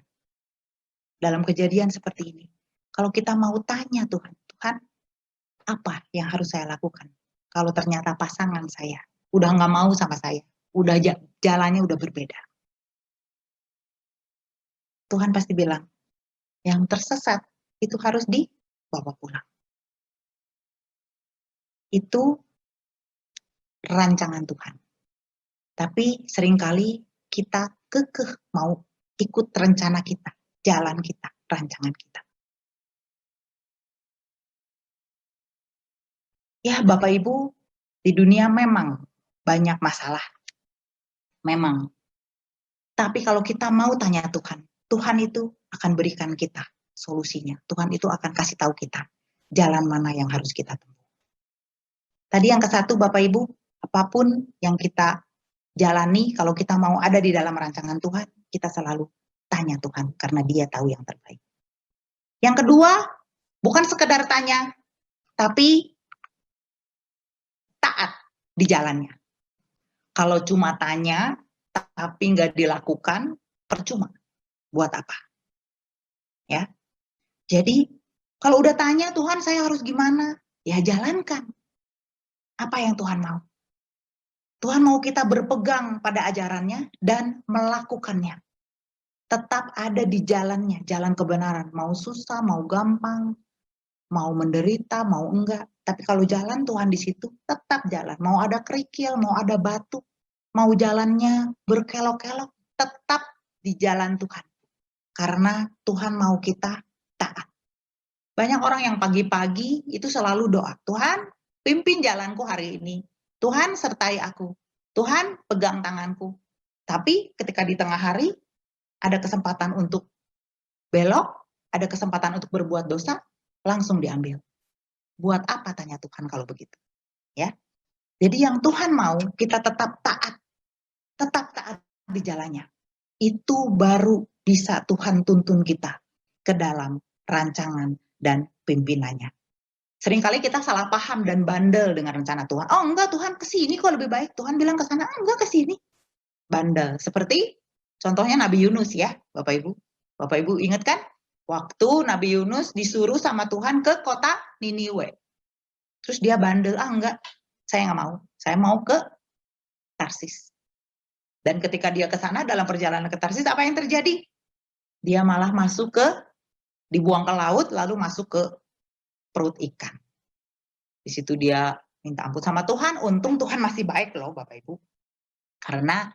dalam kejadian seperti ini, kalau kita mau tanya Tuhan, Tuhan, apa yang harus saya lakukan? Kalau ternyata pasangan saya udah nggak mau sama saya, udah jalannya udah berbeda. Tuhan pasti bilang, yang tersesat itu harus dibawa pulang. Itu rancangan Tuhan. Tapi seringkali kita kekeh mau ikut rencana kita, jalan kita, rancangan kita. Ya Bapak Ibu, di dunia memang banyak masalah. Memang. Tapi kalau kita mau tanya Tuhan, Tuhan itu akan berikan kita solusinya. Tuhan itu akan kasih tahu kita jalan mana yang harus kita tempuh. Tadi yang ke-1 Bapak Ibu, apapun yang kita jalani, kalau kita mau ada di dalam rancangan Tuhan, kita selalu tanya Tuhan, karena Dia tahu yang terbaik. Yang kedua, bukan sekedar tanya, tapi taat di jalannya. Kalau cuma tanya, tapi nggak dilakukan, percuma. Buat apa? Ya. Jadi, kalau udah tanya, Tuhan saya harus gimana? Ya jalankan. Apa yang Tuhan mau? Tuhan mau kita berpegang pada ajarannya dan melakukannya. Tetap ada di jalannya, jalan kebenaran. Mau susah, mau gampang, mau menderita, mau enggak. Tapi kalau jalan Tuhan di situ, tetap jalan. Mau ada kerikil, mau ada batu, mau jalannya berkelok-kelok, tetap di jalan Tuhan. Karena Tuhan mau kita taat. Banyak orang yang pagi-pagi itu selalu doa, Tuhan pimpin jalanku hari ini. Tuhan sertai aku. Tuhan pegang tanganku. Tapi ketika di tengah hari ada kesempatan untuk belok, ada kesempatan untuk berbuat dosa, langsung diambil. Buat apa tanya Tuhan kalau begitu? Ya. Jadi yang Tuhan mau kita tetap taat di jalannya. Itu baru bisa Tuhan tuntun kita ke dalam rancangan dan pimpinannya. Seringkali kita salah paham dan bandel dengan rencana Tuhan. Oh enggak, Tuhan ke sini kok lebih baik. Tuhan bilang ke sana, enggak ke sini. Bandel. Seperti contohnya Nabi Yunus ya, Bapak Ibu. Bapak Ibu ingat kan? Waktu Nabi Yunus disuruh sama Tuhan ke kota Niniwe. Terus dia bandel, enggak, saya nggak mau. Saya mau ke Tarsis. Dan ketika dia ke sana dalam perjalanan ke Tarsis, apa yang terjadi? Dia malah dibuang ke laut, lalu masuk ke perut ikan. Di situ dia minta ampun sama Tuhan. Untung Tuhan masih baik loh Bapak Ibu. Karena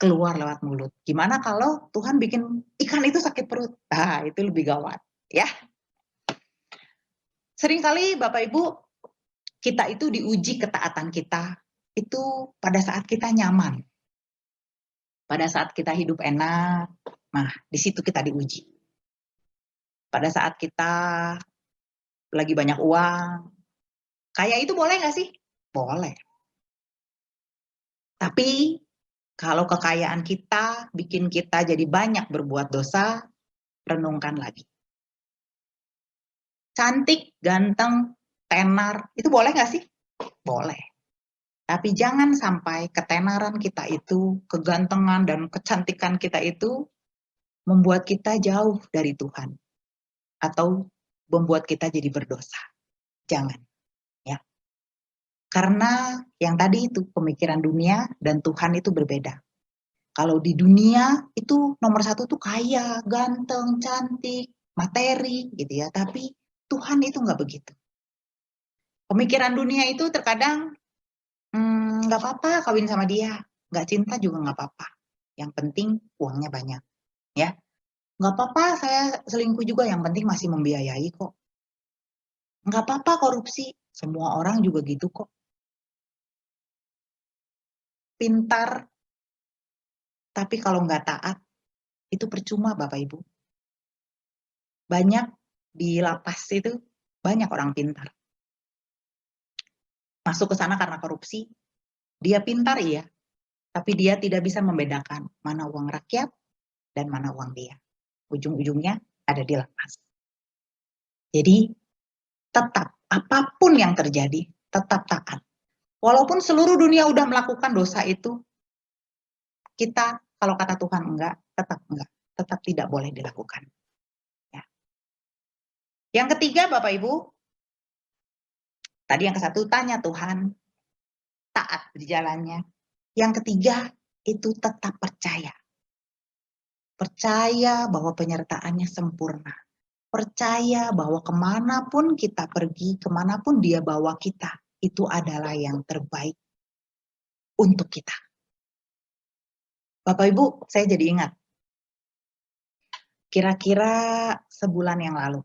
keluar lewat mulut. Gimana kalau Tuhan bikin ikan itu sakit perut? Nah, itu lebih gawat. Ya. Seringkali Bapak Ibu, kita itu diuji ketaatan kita itu pada saat kita nyaman. Pada saat kita hidup enak, nah di situ kita diuji. Pada saat kita lagi banyak uang, kaya itu boleh nggak sih? Boleh. Tapi kalau kekayaan kita bikin kita jadi banyak berbuat dosa, renungkan lagi. Cantik, ganteng, tenar, itu boleh nggak sih? Boleh. Tapi jangan sampai ketenaran kita itu, kegantengan dan kecantikan kita itu membuat kita jauh dari Tuhan. Atau membuat kita jadi berdosa. Jangan. Ya. Karena yang tadi itu, pemikiran dunia dan Tuhan itu berbeda. Kalau di dunia itu nomor satu tuh kaya, ganteng, cantik, materi gitu ya. Tapi Tuhan itu nggak begitu. Pemikiran dunia itu terkadang nggak apa-apa kawin sama dia, nggak cinta juga nggak apa-apa. Yang penting uangnya banyak, ya. Nggak apa-apa saya selingkuh juga, yang penting masih membiayai kok. Nggak apa-apa korupsi, semua orang juga gitu kok. Pintar, tapi kalau nggak taat, itu percuma Bapak Ibu. Banyak di lapas itu, banyak orang pintar. Masuk ke sana karena korupsi, dia pintar iya, tapi dia tidak bisa membedakan mana uang rakyat dan mana uang dia. Ujung-ujungnya ada di lapas. Jadi tetap apapun yang terjadi, tetap taat. Walaupun seluruh dunia udah melakukan dosa itu, kita kalau kata Tuhan enggak, tetap tidak boleh dilakukan. Ya. Yang ketiga Bapak Ibu, tadi yang ke-1 tanya Tuhan, taat di jalannya. Yang ketiga itu tetap percaya. Percaya bahwa penyertaannya sempurna. Percaya bahwa kemanapun kita pergi, kemanapun dia bawa kita, itu adalah yang terbaik untuk kita. Bapak Ibu, saya jadi ingat. Kira-kira sebulan yang lalu.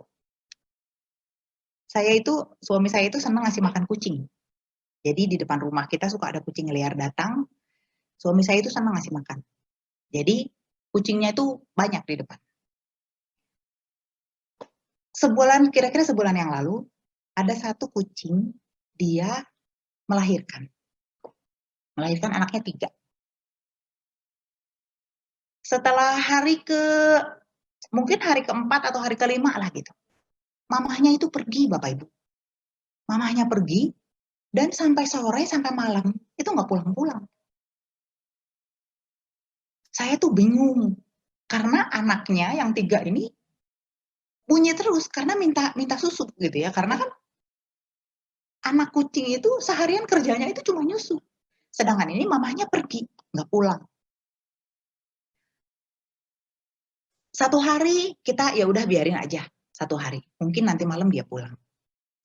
Suami saya itu senang ngasih makan kucing. Jadi di depan rumah kita suka ada kucing liar datang. Suami saya itu senang ngasih makan. Jadi kucingnya itu banyak di depan. Kira-kira sebulan yang lalu, ada satu kucing, dia melahirkan. Melahirkan anaknya 3. Setelah mungkin hari ke-4 atau hari ke-5 lah gitu. Mamahnya itu pergi Bapak Ibu. Mamahnya pergi, dan sampai sore, sampai malam, itu nggak pulang-pulang. Saya tuh bingung, karena anaknya yang 3 ini bunyi terus, karena minta susu gitu ya. Karena kan anak kucing itu seharian kerjanya itu cuma nyusu. Sedangkan ini mamahnya pergi, nggak pulang. Satu hari kita ya udah biarin aja, 1 hari. Mungkin nanti malam dia pulang.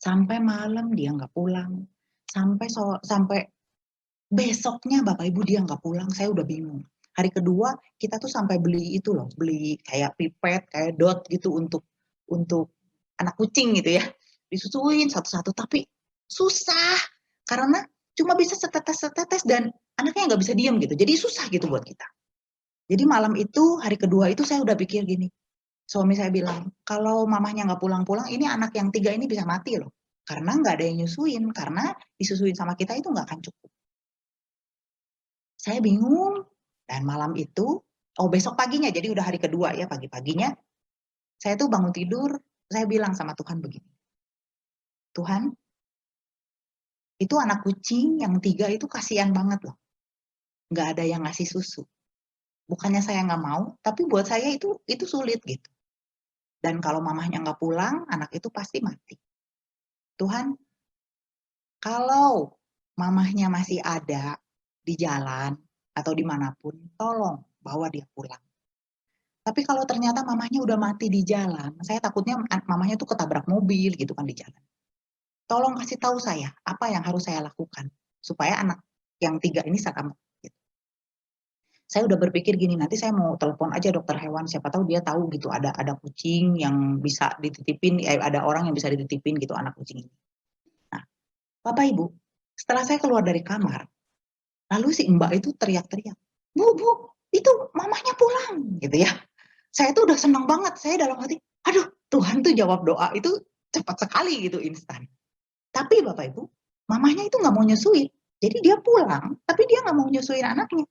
Sampai malam dia nggak pulang. Sampai besoknya Bapak Ibu dia nggak pulang, saya udah bingung. Hari kedua kita tuh sampai beli itu loh, beli kayak pipet, kayak dot gitu untuk anak kucing gitu ya. Disusuin satu-satu, tapi susah karena cuma bisa setetes dan anaknya nggak bisa diem gitu. Jadi susah gitu buat kita. Jadi malam itu, hari kedua itu saya udah pikir gini. Suami saya bilang, kalau mamahnya nggak pulang-pulang, ini anak yang 3 ini bisa mati loh. Karena nggak ada yang nyusuin, karena disusuin sama kita itu nggak akan cukup. Saya bingung, dan malam itu, besok paginya, jadi udah hari kedua ya, pagi-paginya, saya tuh bangun tidur, saya bilang sama Tuhan begini, Tuhan, itu anak kucing yang 3 itu kasihan banget loh. Nggak ada yang ngasih susu. Bukannya saya nggak mau, tapi buat saya itu sulit gitu. Dan kalau mamahnya nggak pulang, anak itu pasti mati. Tuhan, kalau mamahnya masih ada di jalan atau dimanapun, tolong bawa dia pulang. Tapi kalau ternyata mamahnya udah mati di jalan, saya takutnya mamahnya tuh ketabrak mobil gitu kan di jalan. Tolong kasih tahu saya apa yang harus saya lakukan supaya anak yang 3 ini selamat. Gitu. Saya udah berpikir gini, nanti saya mau telepon aja dokter hewan, siapa tahu dia tahu gitu ada kucing yang bisa dititipin, ada orang yang bisa dititipin gitu anak kucing ini. Nah, Bapak Ibu, setelah saya keluar dari kamar, lalu si Mbak itu teriak-teriak, Bu, itu mamahnya pulang, gitu ya. Saya tuh udah senang banget, saya dalam hati, aduh Tuhan tuh jawab doa itu cepat sekali gitu, instan. Tapi Bapak Ibu, mamahnya itu nggak mau nyusuin. Jadi dia pulang, tapi dia nggak mau nyusuin anaknya.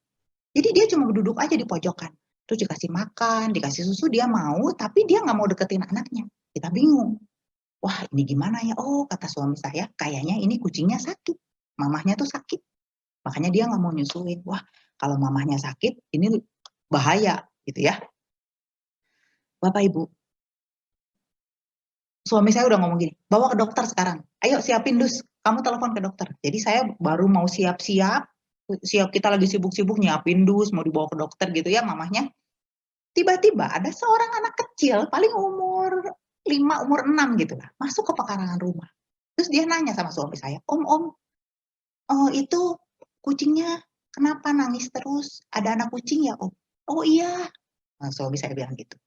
Jadi dia cuma duduk aja di pojokan. Terus dikasih makan, dikasih susu, dia mau, tapi dia nggak mau deketin anaknya. Kita bingung. Wah ini gimana ya? Oh kata suami saya, kayaknya ini kucingnya sakit. Mamahnya tuh sakit. Makanya dia nggak mau nyusuin. Wah kalau mamahnya sakit, ini bahaya gitu ya. Bapak Ibu, suami saya udah ngomong gini, bawa ke dokter sekarang. Ayo siapin dus, kamu telepon ke dokter. Jadi saya baru mau siap-siap, kita lagi sibuk-sibuk nyiapin dus, mau dibawa ke dokter gitu ya mamahnya. Tiba-tiba ada seorang anak kecil, paling umur 5, umur 6 gitu lah, masuk ke pekarangan rumah. Terus dia nanya sama suami saya, Om, itu kucingnya kenapa nangis terus? Ada anak kucing ya Om? Oh iya, nah, suami saya bilang gitu.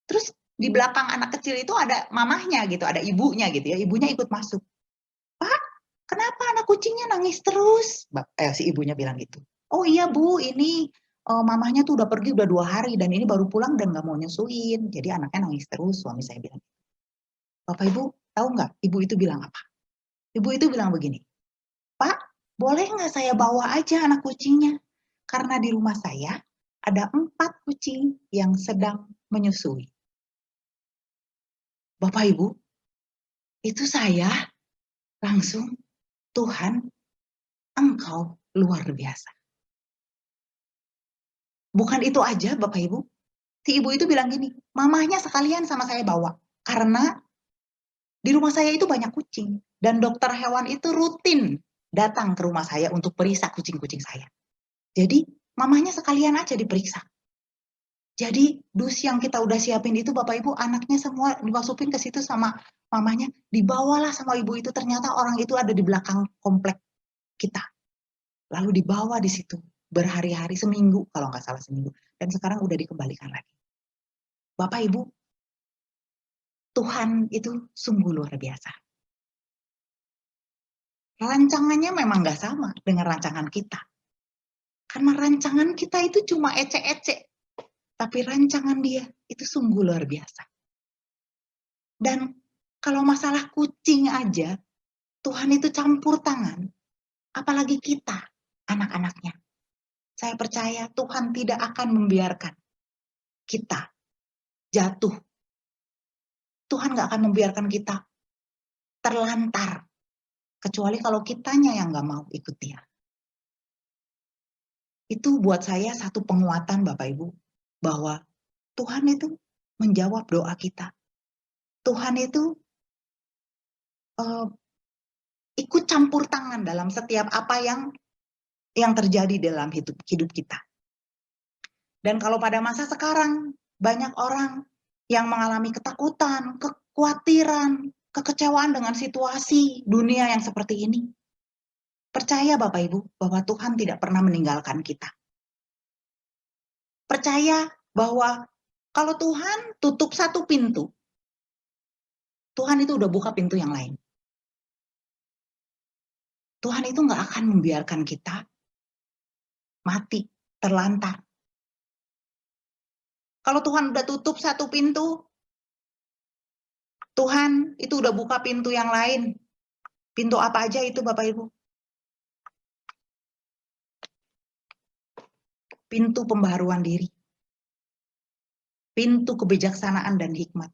Terus di belakang anak kecil itu ada mamahnya gitu, ada ibunya gitu ya, ibunya ikut masuk. Pak, kenapa anak kucingnya nangis terus? Si ibunya bilang gitu. Oh iya Bu, ini mamahnya tuh udah pergi udah 2 hari dan ini baru pulang dan nggak mau nyusuin. Jadi anaknya nangis terus, suami saya bilang. Bapak Ibu tahu nggak ibu itu bilang apa? Ibu itu bilang begini, Pak, boleh nggak saya bawa aja anak kucingnya? Karena di rumah saya ada 4 kucing yang sedang menyusui. Bapak Ibu, itu saya langsung, Tuhan, Engkau luar biasa. Bukan itu aja Bapak Ibu, si ibu itu bilang gini, mamahnya sekalian sama saya bawa. Karena di rumah saya itu banyak kucing. Dan dokter hewan itu rutin datang ke rumah saya untuk periksa kucing-kucing saya. Jadi mamahnya sekalian aja diperiksa. Jadi dus yang kita udah siapin itu Bapak Ibu, anaknya semua dimasukin ke situ sama mamanya. Dibawalah sama ibu itu, ternyata orang itu ada di belakang komplek kita. Lalu dibawa di situ berhari-hari, seminggu kalau nggak salah seminggu. Dan sekarang udah dikembalikan lagi. Bapak Ibu, Tuhan itu sungguh luar biasa. Rancangannya memang nggak sama dengan rancangan kita. Karena rancangan kita itu cuma ecek-ecek. Tapi rancangan dia itu sungguh luar biasa. Dan kalau masalah kucing aja, Tuhan itu campur tangan. Apalagi kita, anak-anaknya. Saya percaya Tuhan tidak akan membiarkan kita jatuh. Tuhan nggak akan membiarkan kita terlantar. Kecuali kalau kitanya yang nggak mau ikut dia. Itu buat saya satu penguatan Bapak Ibu. Bahwa Tuhan itu menjawab doa kita. Tuhan itu ikut campur tangan dalam setiap apa yang terjadi dalam hidup kita. Dan kalau pada masa sekarang, banyak orang yang mengalami ketakutan, kekhawatiran, kekecewaan dengan situasi dunia yang seperti ini. Percaya Bapak Ibu, bahwa Tuhan tidak pernah meninggalkan kita. Percaya bahwa kalau Tuhan tutup satu pintu, Tuhan itu udah buka pintu yang lain. Tuhan itu nggak akan membiarkan kita mati, terlantar. Kalau Tuhan udah tutup satu pintu, Tuhan itu udah buka pintu yang lain. Pintu apa aja itu Bapak Ibu? Pintu pembaharuan diri. Pintu kebijaksanaan dan hikmat.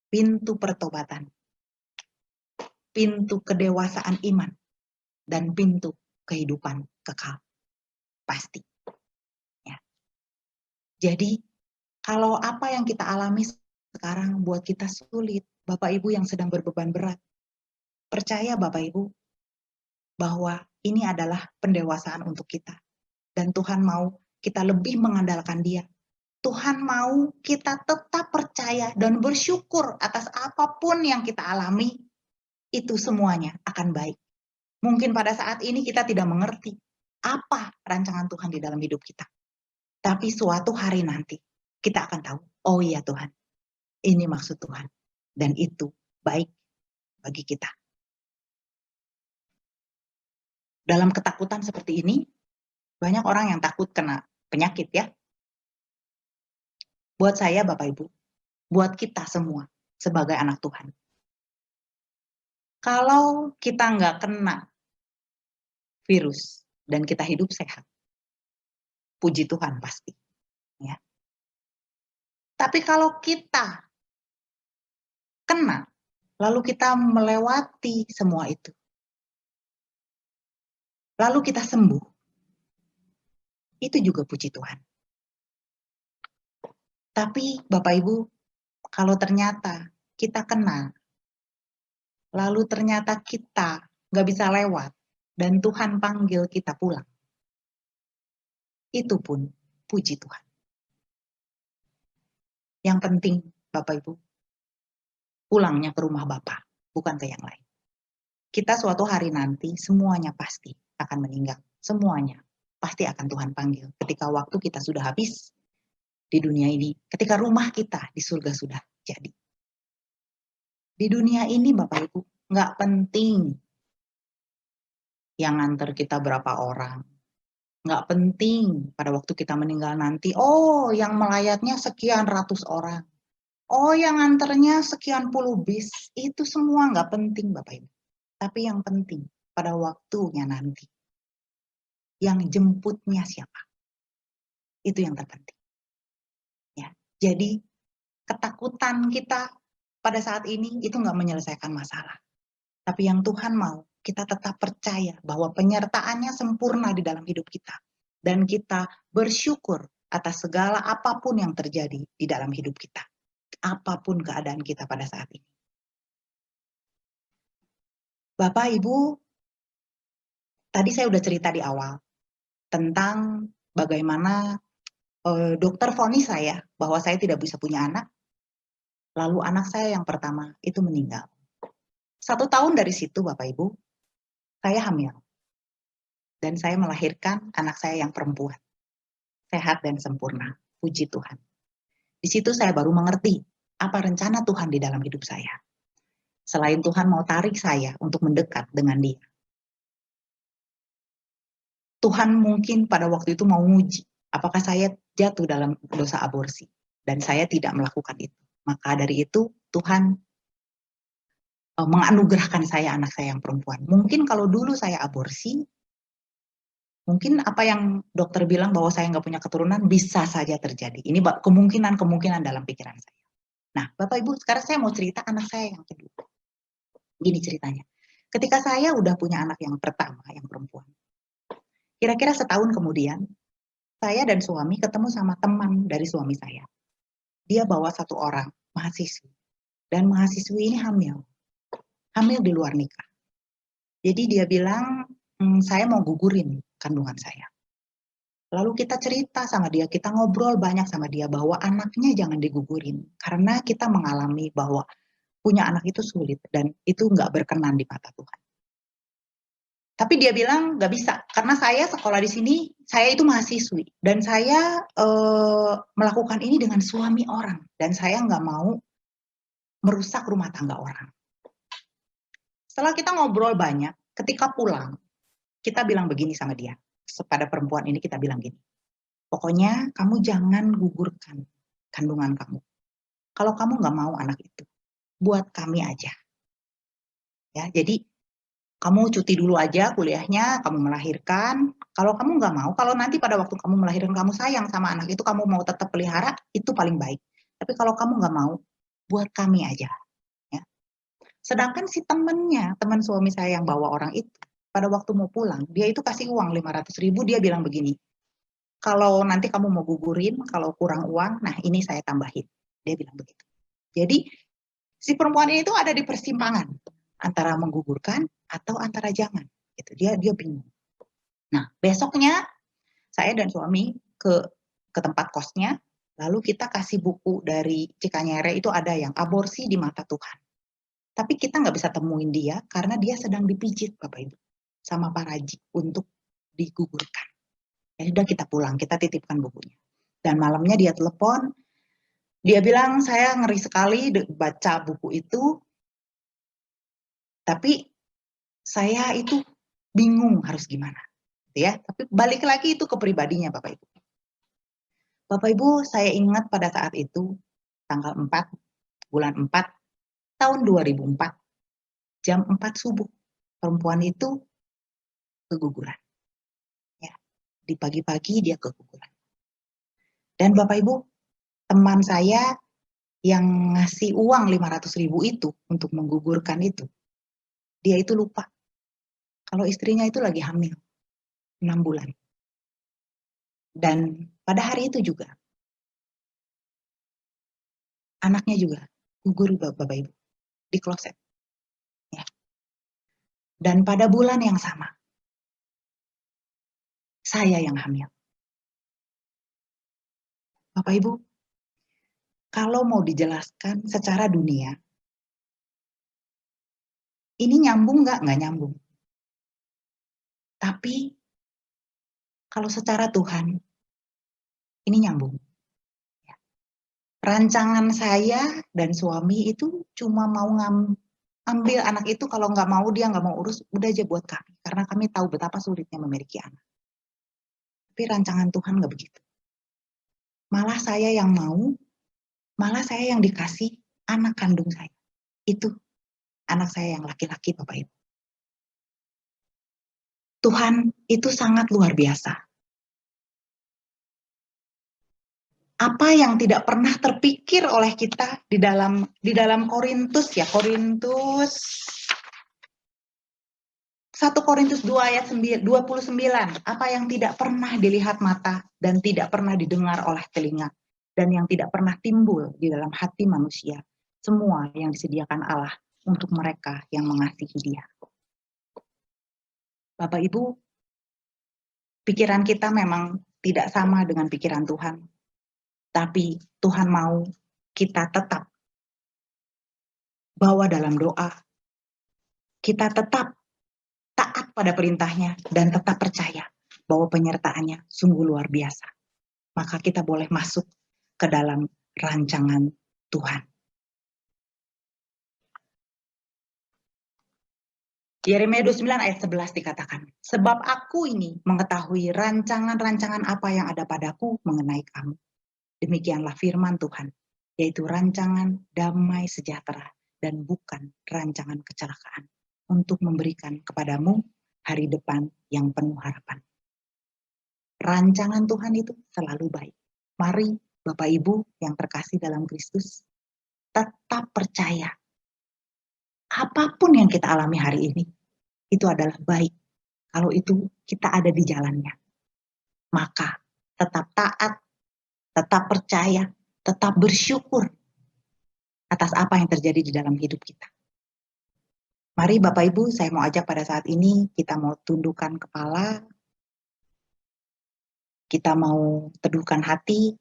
Pintu pertobatan. Pintu kedewasaan iman. Dan pintu kehidupan kekal. Pasti. Ya. Jadi, kalau apa yang kita alami sekarang buat kita sulit, Bapak Ibu yang sedang berbeban berat, percaya Bapak Ibu bahwa ini adalah pendewasaan untuk kita. Dan Tuhan mau kita lebih mengandalkan Dia. Tuhan mau kita tetap percaya dan bersyukur atas apapun yang kita alami, itu semuanya akan baik. Mungkin pada saat ini kita tidak mengerti apa rancangan Tuhan di dalam hidup kita. Tapi suatu hari nanti kita akan tahu, oh iya Tuhan, ini maksud Tuhan. Dan itu baik bagi kita. dalam ketakutan seperti ini, banyak orang yang takut kena penyakit ya. Buat saya Bapak Ibu, buat kita semua sebagai anak Tuhan. Kalau kita nggak kena virus dan kita hidup sehat, puji Tuhan pasti. Ya. Tapi kalau kita kena, lalu kita melewati semua itu, lalu kita sembuh, itu juga puji Tuhan. Tapi Bapak Ibu, kalau ternyata kita kena, lalu ternyata kita nggak bisa lewat, dan Tuhan panggil kita pulang, itu pun puji Tuhan. Yang penting Bapak Ibu, pulangnya ke rumah Bapa, bukan ke yang lain. Kita suatu hari nanti semuanya pasti akan meninggal, semuanya pasti akan Tuhan panggil. Ketika waktu kita sudah habis di dunia ini, ketika rumah kita di surga sudah jadi. Di dunia ini Bapak Ibu, nggak penting yang nganter kita berapa orang. Nggak penting pada waktu kita meninggal nanti, oh yang melayatnya sekian ratus orang. Oh yang nganternya sekian puluh bis. Itu semua nggak penting Bapak Ibu. Tapi yang penting pada waktunya nanti. Yang jemputnya siapa? Itu yang terpenting. Ya, jadi ketakutan kita pada saat ini itu nggak menyelesaikan masalah. Tapi yang Tuhan mau, kita tetap percaya bahwa penyertaannya sempurna di dalam hidup kita. Dan kita bersyukur atas segala apapun yang terjadi di dalam hidup kita. Apapun keadaan kita pada saat ini. Bapak, Ibu, tadi saya udah cerita di awal tentang bagaimana dokter vonis saya bahwa saya tidak bisa punya anak. Lalu anak saya yang pertama itu meninggal. 1 tahun dari situ Bapak Ibu, saya hamil. Dan saya melahirkan anak saya yang perempuan. Sehat dan sempurna. Puji Tuhan. Di situ saya baru mengerti apa rencana Tuhan di dalam hidup saya. Selain Tuhan mau tarik saya untuk mendekat dengan Dia. Tuhan mungkin pada waktu itu mau nguji apakah saya jatuh dalam dosa aborsi. Dan saya tidak melakukan itu. Maka dari itu Tuhan menganugerahkan saya anak saya yang perempuan. Mungkin kalau dulu saya aborsi, mungkin apa yang dokter bilang bahwa saya nggak punya keturunan bisa saja terjadi. Ini kemungkinan dalam pikiran saya. Nah, Bapak Ibu, sekarang saya mau cerita anak saya yang kedua. Gini ceritanya. Ketika saya udah punya anak yang pertama, yang perempuan, kira-kira setahun kemudian, saya dan suami ketemu sama teman dari suami saya. Dia bawa 1 orang mahasiswi. Dan mahasiswi ini hamil di luar nikah. Jadi dia bilang, saya mau gugurin kandungan saya. Lalu kita cerita sama dia, kita ngobrol banyak sama dia bahwa anaknya jangan digugurin. Karena kita mengalami bahwa punya anak itu sulit dan itu nggak berkenan di mata Tuhan. Tapi dia bilang nggak bisa, karena saya sekolah di sini, saya itu mahasiswi. Dan saya melakukan ini dengan suami orang. Dan saya nggak mau merusak rumah tangga orang. Setelah kita ngobrol banyak, ketika pulang, kita bilang begini sama dia. Pada perempuan ini kita bilang gini, pokoknya kamu jangan gugurkan kandungan kamu. Kalau kamu nggak mau anak itu, buat kami aja. Ya, jadi kamu cuti dulu aja kuliahnya, kamu melahirkan. Kalau kamu nggak mau, kalau nanti pada waktu kamu melahirkan kamu sayang sama anak itu, kamu mau tetap pelihara, itu paling baik. Tapi kalau kamu nggak mau, buat kami aja. Sedangkan si teman suami saya yang bawa orang itu, pada waktu mau pulang, dia itu kasih uang 500.000, dia bilang begini, kalau nanti kamu mau gugurin, kalau kurang uang, nah ini saya tambahin. Dia bilang begitu. Jadi, si perempuan ini tuh ada di persimpangan, antara menggugurkan atau antara jangan. Gitu. Dia bingung. Nah, besoknya, saya dan suami ke tempat kosnya, lalu kita kasih buku dari Cikanyere, itu ada yang aborsi di mata Tuhan. Tapi kita nggak bisa temuin dia karena dia sedang dipijit Bapak Ibu sama Pak Raji untuk digugurkan. Ya sudah kita pulang, kita titipkan bukunya. Dan malamnya dia telepon, dia bilang saya ngeri sekali baca buku itu, tapi saya itu bingung harus gimana. Ya, tapi balik lagi itu ke pribadinya Bapak Ibu. Bapak Ibu, saya ingat pada saat itu tanggal 4 bulan 4 tahun 2004 jam 4 subuh perempuan itu keguguran. Ya, di pagi-pagi dia keguguran. Dan Bapak Ibu, teman saya yang ngasih uang 500.000 itu untuk menggugurkan itu, dia itu lupa kalau istrinya itu lagi hamil 6 bulan. Dan pada hari itu juga, anaknya juga gugur Bapak Ibu, di kloset. Ya. Dan pada bulan yang sama, saya yang hamil. Bapak Ibu, kalau mau dijelaskan secara dunia, ini nyambung nggak? Nggak nyambung. Tapi kalau secara Tuhan, ini nyambung. Rancangan saya dan suami itu cuma mau ambil anak itu, kalau nggak mau dia nggak mau urus, udah aja buat kami. Karena kami tahu betapa sulitnya memiliki anak. Tapi rancangan Tuhan nggak begitu. Malah saya yang mau, malah saya yang dikasih anak kandung saya. Itu anak saya yang laki-laki Bapak Ibu. Tuhan itu sangat luar biasa. Apa yang tidak pernah terpikir oleh kita di dalam Korintus ya, Korintus 1 Korintus 2 ayat 29, apa yang tidak pernah dilihat mata dan tidak pernah didengar oleh telinga dan yang tidak pernah timbul di dalam hati manusia, semua yang disediakan Allah untuk mereka yang mengasihi Dia. Bapak Ibu, pikiran kita memang tidak sama dengan pikiran Tuhan. Tapi Tuhan mau kita tetap bawa dalam doa. Kita tetap taat pada perintahnya dan tetap percaya bahwa penyertaannya sungguh luar biasa. Maka kita boleh masuk ke dalam rancangan Tuhan. Yeremia 29 ayat 11 dikatakan, sebab aku ini mengetahui rancangan-rancangan apa yang ada padaku mengenai kamu. Demikianlah firman Tuhan, yaitu rancangan damai sejahtera dan bukan rancangan kecelakaan untuk memberikan kepadamu hari depan yang penuh harapan. Rancangan Tuhan itu selalu baik. Mari Bapak Ibu yang terkasih dalam Kristus, tetap percaya. Apapun yang kita alami hari ini, itu adalah baik. Kalau itu kita ada di jalannya. Maka tetap taat, tetap percaya, tetap bersyukur atas apa yang terjadi di dalam hidup kita. Mari Bapak Ibu, saya mau ajak pada saat ini kita mau tundukkan kepala, kita mau teduhkan hati,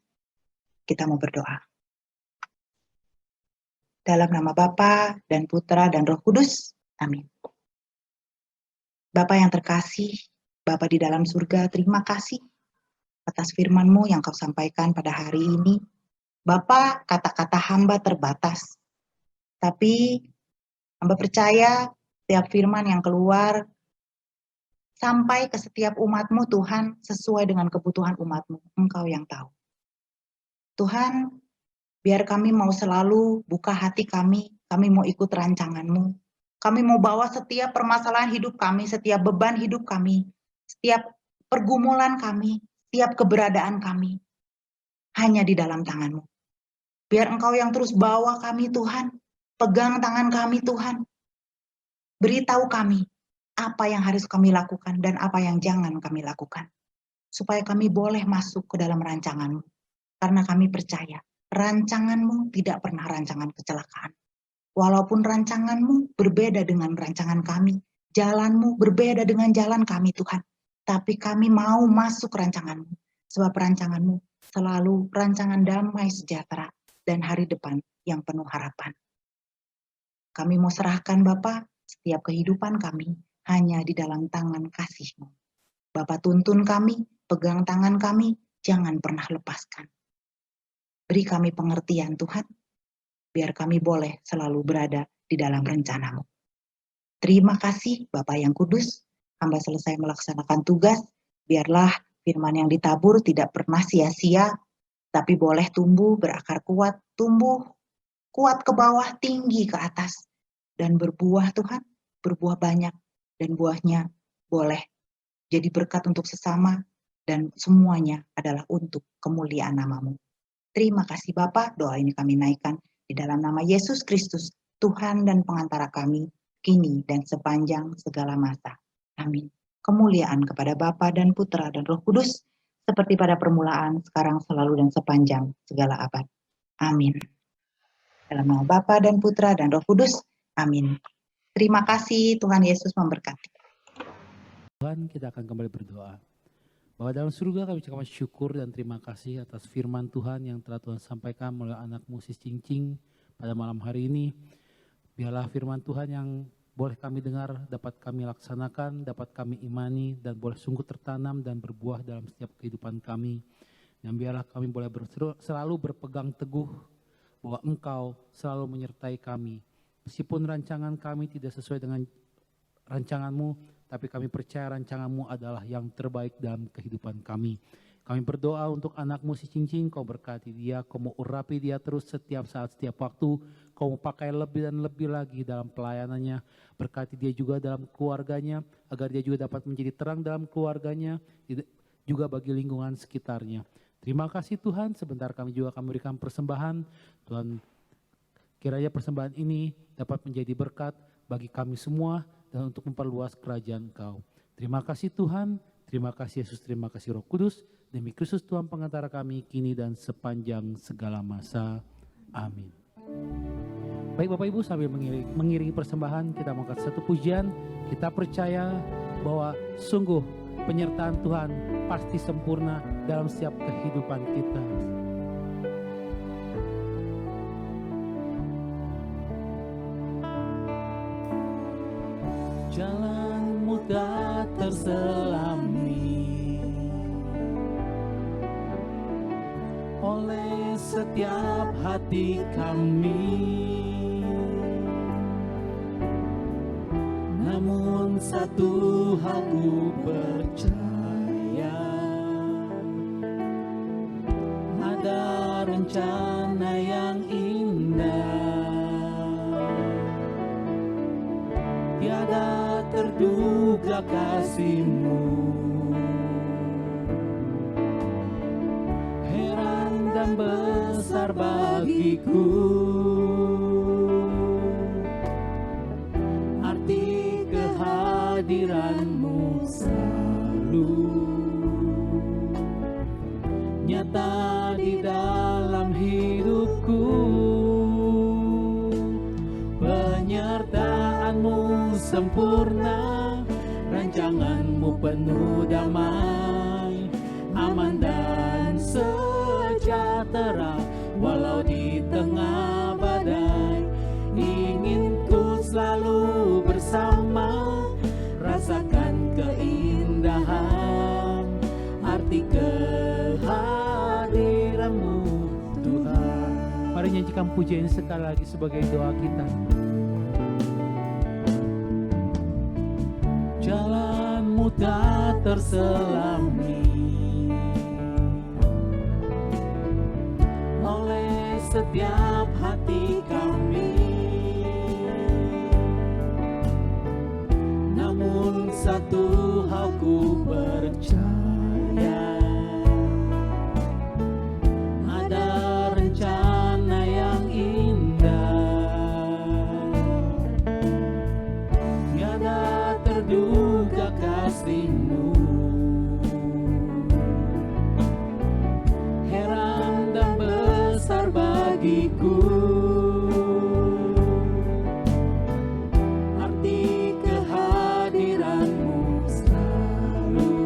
kita mau berdoa. Dalam nama Bapa dan Putra dan Roh Kudus, amin. Bapa yang terkasih, Bapa di dalam surga, terima kasih atas firman-Mu yang Kau sampaikan pada hari ini. Bapa, kata-kata hamba terbatas. Tapi hamba percaya setiap firman yang keluar sampai ke setiap umat-Mu Tuhan, sesuai dengan kebutuhan umat-Mu. Engkau yang tahu. Tuhan, biar kami mau selalu buka hati kami mau ikut rancangan-Mu. Kami mau bawa setiap permasalahan hidup kami, setiap beban hidup kami, setiap pergumulan kami, setiap keberadaan kami, hanya di dalam tangan-Mu. Biar Engkau yang terus bawa kami Tuhan, pegang tangan kami Tuhan, beritahu kami apa yang harus kami lakukan dan apa yang jangan kami lakukan. Supaya kami boleh masuk ke dalam rancangan-Mu. Karena kami percaya, rancangan-Mu tidak pernah rancangan kecelakaan. Walaupun rancangan-Mu berbeda dengan rancangan kami, jalan-Mu berbeda dengan jalan kami Tuhan. Tapi kami mau masuk rancangan-Mu. Sebab rancangan-Mu selalu rancangan damai sejahtera dan hari depan yang penuh harapan. Kami mau serahkan Bapa setiap kehidupan kami hanya di dalam tangan kasih-Mu. Bapa tuntun kami, pegang tangan kami, jangan pernah lepaskan. Beri kami pengertian Tuhan, biar kami boleh selalu berada di dalam rencana-Mu. Terima kasih Bapa yang kudus, hamba selesai melaksanakan tugas, biarlah firman yang ditabur tidak pernah sia-sia, tapi boleh tumbuh, berakar kuat, tumbuh kuat ke bawah, tinggi ke atas, dan berbuah Tuhan, berbuah banyak, dan buahnya boleh jadi berkat untuk sesama, dan semuanya adalah untuk kemuliaan nama-Mu. Terima kasih Bapa, doa ini kami naikkan di dalam nama Yesus Kristus, Tuhan dan pengantara kami, kini dan sepanjang segala masa. Amin. Kemuliaan kepada Bapa dan Putra dan Roh Kudus, seperti pada permulaan, sekarang, selalu, dan sepanjang segala abad. Amin. Dalam nama Bapa dan Putra dan Roh Kudus. Amin. Terima kasih, Tuhan Yesus memberkati. Tuhan, kita akan kembali berdoa. Bahwa dalam surga kami ucapkan syukur dan terima kasih atas firman Tuhan yang telah Tuhan sampaikan melalui anakmu Sis Cincing pada malam hari ini. Biarlah firman Tuhan yang boleh kami dengar, dapat kami laksanakan, dapat kami imani, dan boleh sungguh tertanam dan berbuah dalam setiap kehidupan kami. Dan biarlah kami boleh selalu berpegang teguh bahwa Engkau selalu menyertai kami. Meskipun rancangan kami tidak sesuai dengan rancangan-Mu, tapi kami percaya rancangan-Mu adalah yang terbaik dalam kehidupan kami. Kami berdoa untuk anakmu si Cincing, Kau berkati dia, Kau mau urapi dia terus setiap saat, setiap waktu. Kau mau pakai lebih dan lebih lagi dalam pelayanannya. Berkati dia juga dalam keluarganya, agar dia juga dapat menjadi terang dalam keluarganya, juga bagi lingkungan sekitarnya. Terima kasih Tuhan, sebentar kami juga akan memberikan persembahan. Tuhan, kiranya persembahan ini dapat menjadi berkat bagi kami semua dan untuk memperluas kerajaan Engkau. Terima kasih Tuhan, terima kasih Yesus, terima kasih Roh Kudus. Demi Kristus Tuhan pengantara kami kini dan sepanjang segala masa. Amin. Baik Bapak Ibu, sambil mengiringi persembahan kita mengangkat satu pujian. Kita percaya bahwa sungguh penyertaan Tuhan pasti sempurna dalam setiap kehidupan kita. Jalanmu tak terselami oleh setiap hati kami, namun satu hal ku percaya, ada rencana yang indah, tiada terduga kasih-Mu. Heran dan besar bagiku arti kehadiran-Mu selalu nyata di dalam hidupku. Penyertaan-Mu sempurna, rancangan-Mu penuh damai, aman dan sejahtera walau di tengah badai. Ingin ku selalu bersama, rasakan keindahan arti kehadiran-Mu Tuhan. Mari nyanyikan pujian sekali lagi sebagai doa kita. Jalan-Mu tak terselami oleh setiap hati kami, namun satu hal ku percaya, ada rencana yang indah, tiada terduga kasih-Mu. Heran dan besar bagiku arti kehadiran-Mu selalu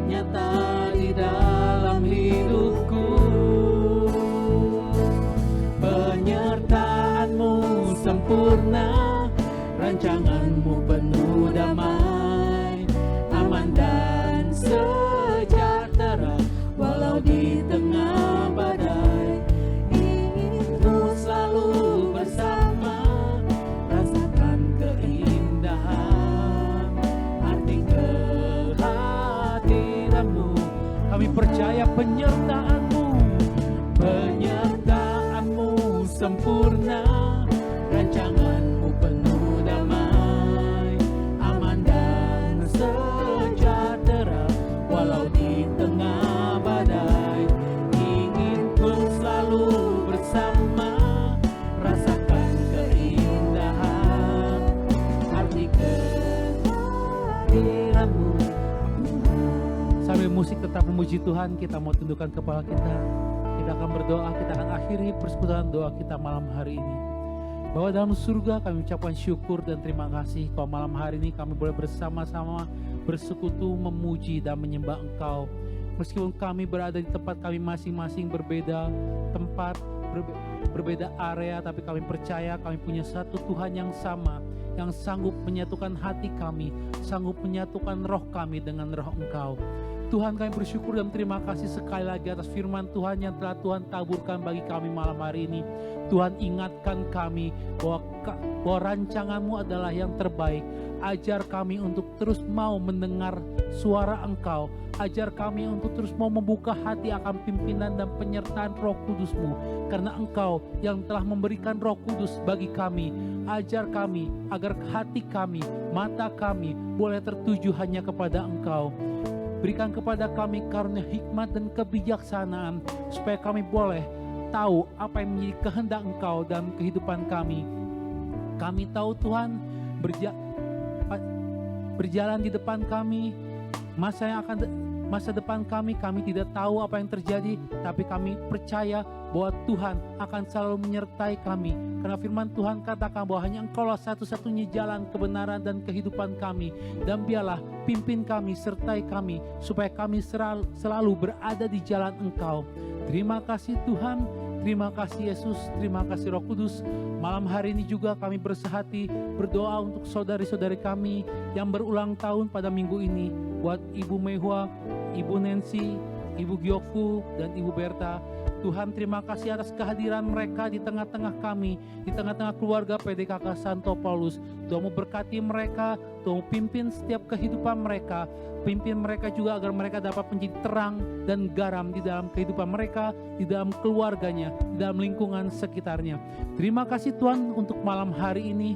nyata di dalam hidupku. Penyertaan-Mu sempurna, rancangan-Mu penuh damai, aman dan sejahtera walau di tengah badai. Kami percaya penyertaan-Mu, penyertaan-Mu sempurna, rancangan-Mu penuh damai, aman dan sejahtera, walau di tengah badai. Ingin ku selalu bersama, rasakan keindahan arti kehadiran-Mu. Sambil musik tetap memuji Tuhan, kita mau tundukkan kepala kita. Kita akan berdoa, kita akan akhiri persekutuan doa kita malam hari ini. Bahwa dalam surga kami ucapkan syukur dan terima kasih kalau malam hari ini kami boleh bersama-sama bersekutu, memuji dan menyembah Engkau. Meskipun kami berada di tempat kami masing-masing berbeda tempat, berbeda area, tapi kami percaya kami punya satu Tuhan yang sama, yang sanggup menyatukan hati kami, sanggup menyatukan roh kami dengan roh Engkau. Tuhan, kami bersyukur dan terima kasih sekali lagi atas firman Tuhan yang telah Tuhan taburkan bagi kami malam hari ini. Tuhan, ingatkan kami bahwa rancangan-Mu adalah yang terbaik. Ajar kami untuk terus mau mendengar suara Engkau. Ajar kami untuk terus mau membuka hati akan pimpinan dan penyertaan Roh Kudus-Mu. Karena Engkau yang telah memberikan Roh Kudus bagi kami. Ajar kami agar hati kami, mata kami boleh tertuju hanya kepada Engkau. Berikan kepada kami karunia hikmat dan kebijaksanaan, supaya kami boleh tahu apa yang menjadi kehendak Engkau dalam kehidupan kami. Kami tahu Tuhan, berjalan di depan kami, masa depan kami tidak tahu apa yang terjadi, tapi kami percaya bahwa Tuhan akan selalu menyertai kami. Karena firman Tuhan katakan bahwa hanya Engkaulah satu-satunya jalan kebenaran dan kehidupan kami. Dan biarlah pimpin kami, sertai kami, supaya kami selalu berada di jalan Engkau. Terima kasih Tuhan, terima kasih Yesus, terima kasih Roh Kudus. Malam hari ini juga kami bersehati berdoa untuk saudari-saudari kami yang berulang tahun pada minggu ini. Buat Ibu Mehua, Ibu Nancy, Ibu Gyofu, dan Ibu Berta. Tuhan, terima kasih atas kehadiran mereka di tengah-tengah kami, di tengah-tengah keluarga PDKK Santo Paulus. Tuhan mau berkati mereka, Tuhan mau pimpin setiap kehidupan mereka. Pimpin mereka juga agar mereka dapat menjadi terang dan garam di dalam kehidupan mereka, di dalam keluarganya, di dalam lingkungan sekitarnya. Terima kasih Tuhan untuk malam hari ini.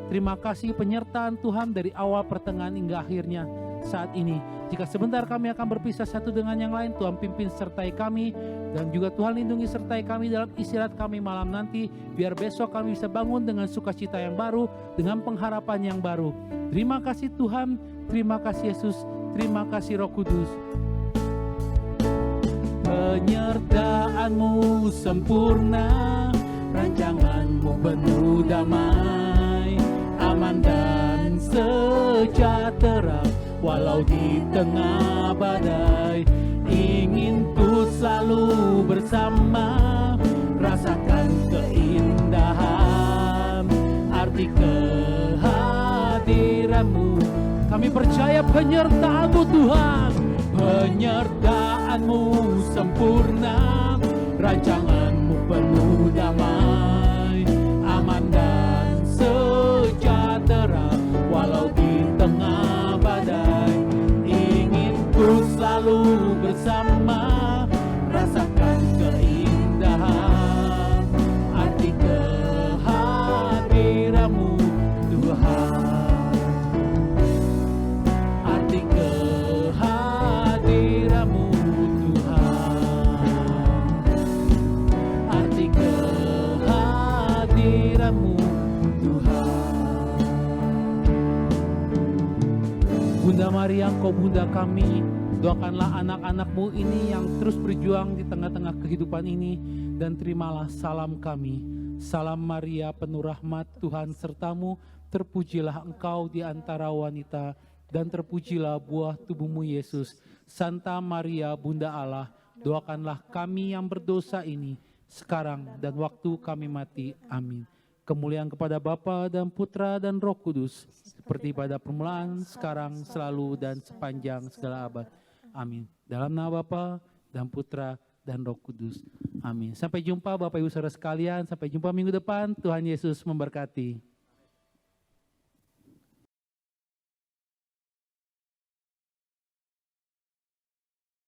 Terima kasih penyertaan Tuhan dari awal, pertengahan hingga akhirnya saat ini. Jika sebentar kami akan berpisah satu dengan yang lain, Tuhan pimpin sertai kami, dan juga Tuhan lindungi sertai kami dalam istirahat kami malam nanti, biar besok kami bisa bangun dengan sukacita yang baru, dengan pengharapan yang baru. Terima kasih Tuhan, terima kasih Yesus, terima kasih Roh Kudus. Penyertaan-Mu sempurna, rancangan-Mu penuh damai, aman dan sejahtera, walau di tengah badai. Ingin ku selalu bersama, rasakan keindahan arti kehadiran-Mu. Kami percaya penyertaan-Mu Tuhan, penyertaan-Mu sempurna, rancangan-Mu penuh damai, aman dan sejahtera, walau di tengah badai. Ingin ku selalu bersama, rasakan keindahan arti kehadiran-Mu Tuhan, arti kehadiran-Mu Tuhan, arti kehadiran-Mu Tuhan. Bunda Maria, Engkau Bunda kami, doakanlah anak-anak-Mu ini yang terus berjuang di tengah-tengah kehidupan ini, dan terimalah salam kami. Salam Maria, penuh rahmat, Tuhan sertamu, terpujilah Engkau di antara wanita, dan terpujilah buah tubuh-Mu Yesus. Santa Maria, Bunda Allah, doakanlah kami yang berdosa ini, sekarang dan waktu kami mati. Amin. Kemuliaan kepada Bapa dan Putra dan Roh Kudus, seperti pada permulaan, sekarang, selalu, dan sepanjang segala abad. Amin. Dalam nama Bapa dan Putra dan Roh Kudus. Amin. Sampai jumpa Bapak Ibu Saudara sekalian. Sampai jumpa minggu depan. Tuhan Yesus memberkati.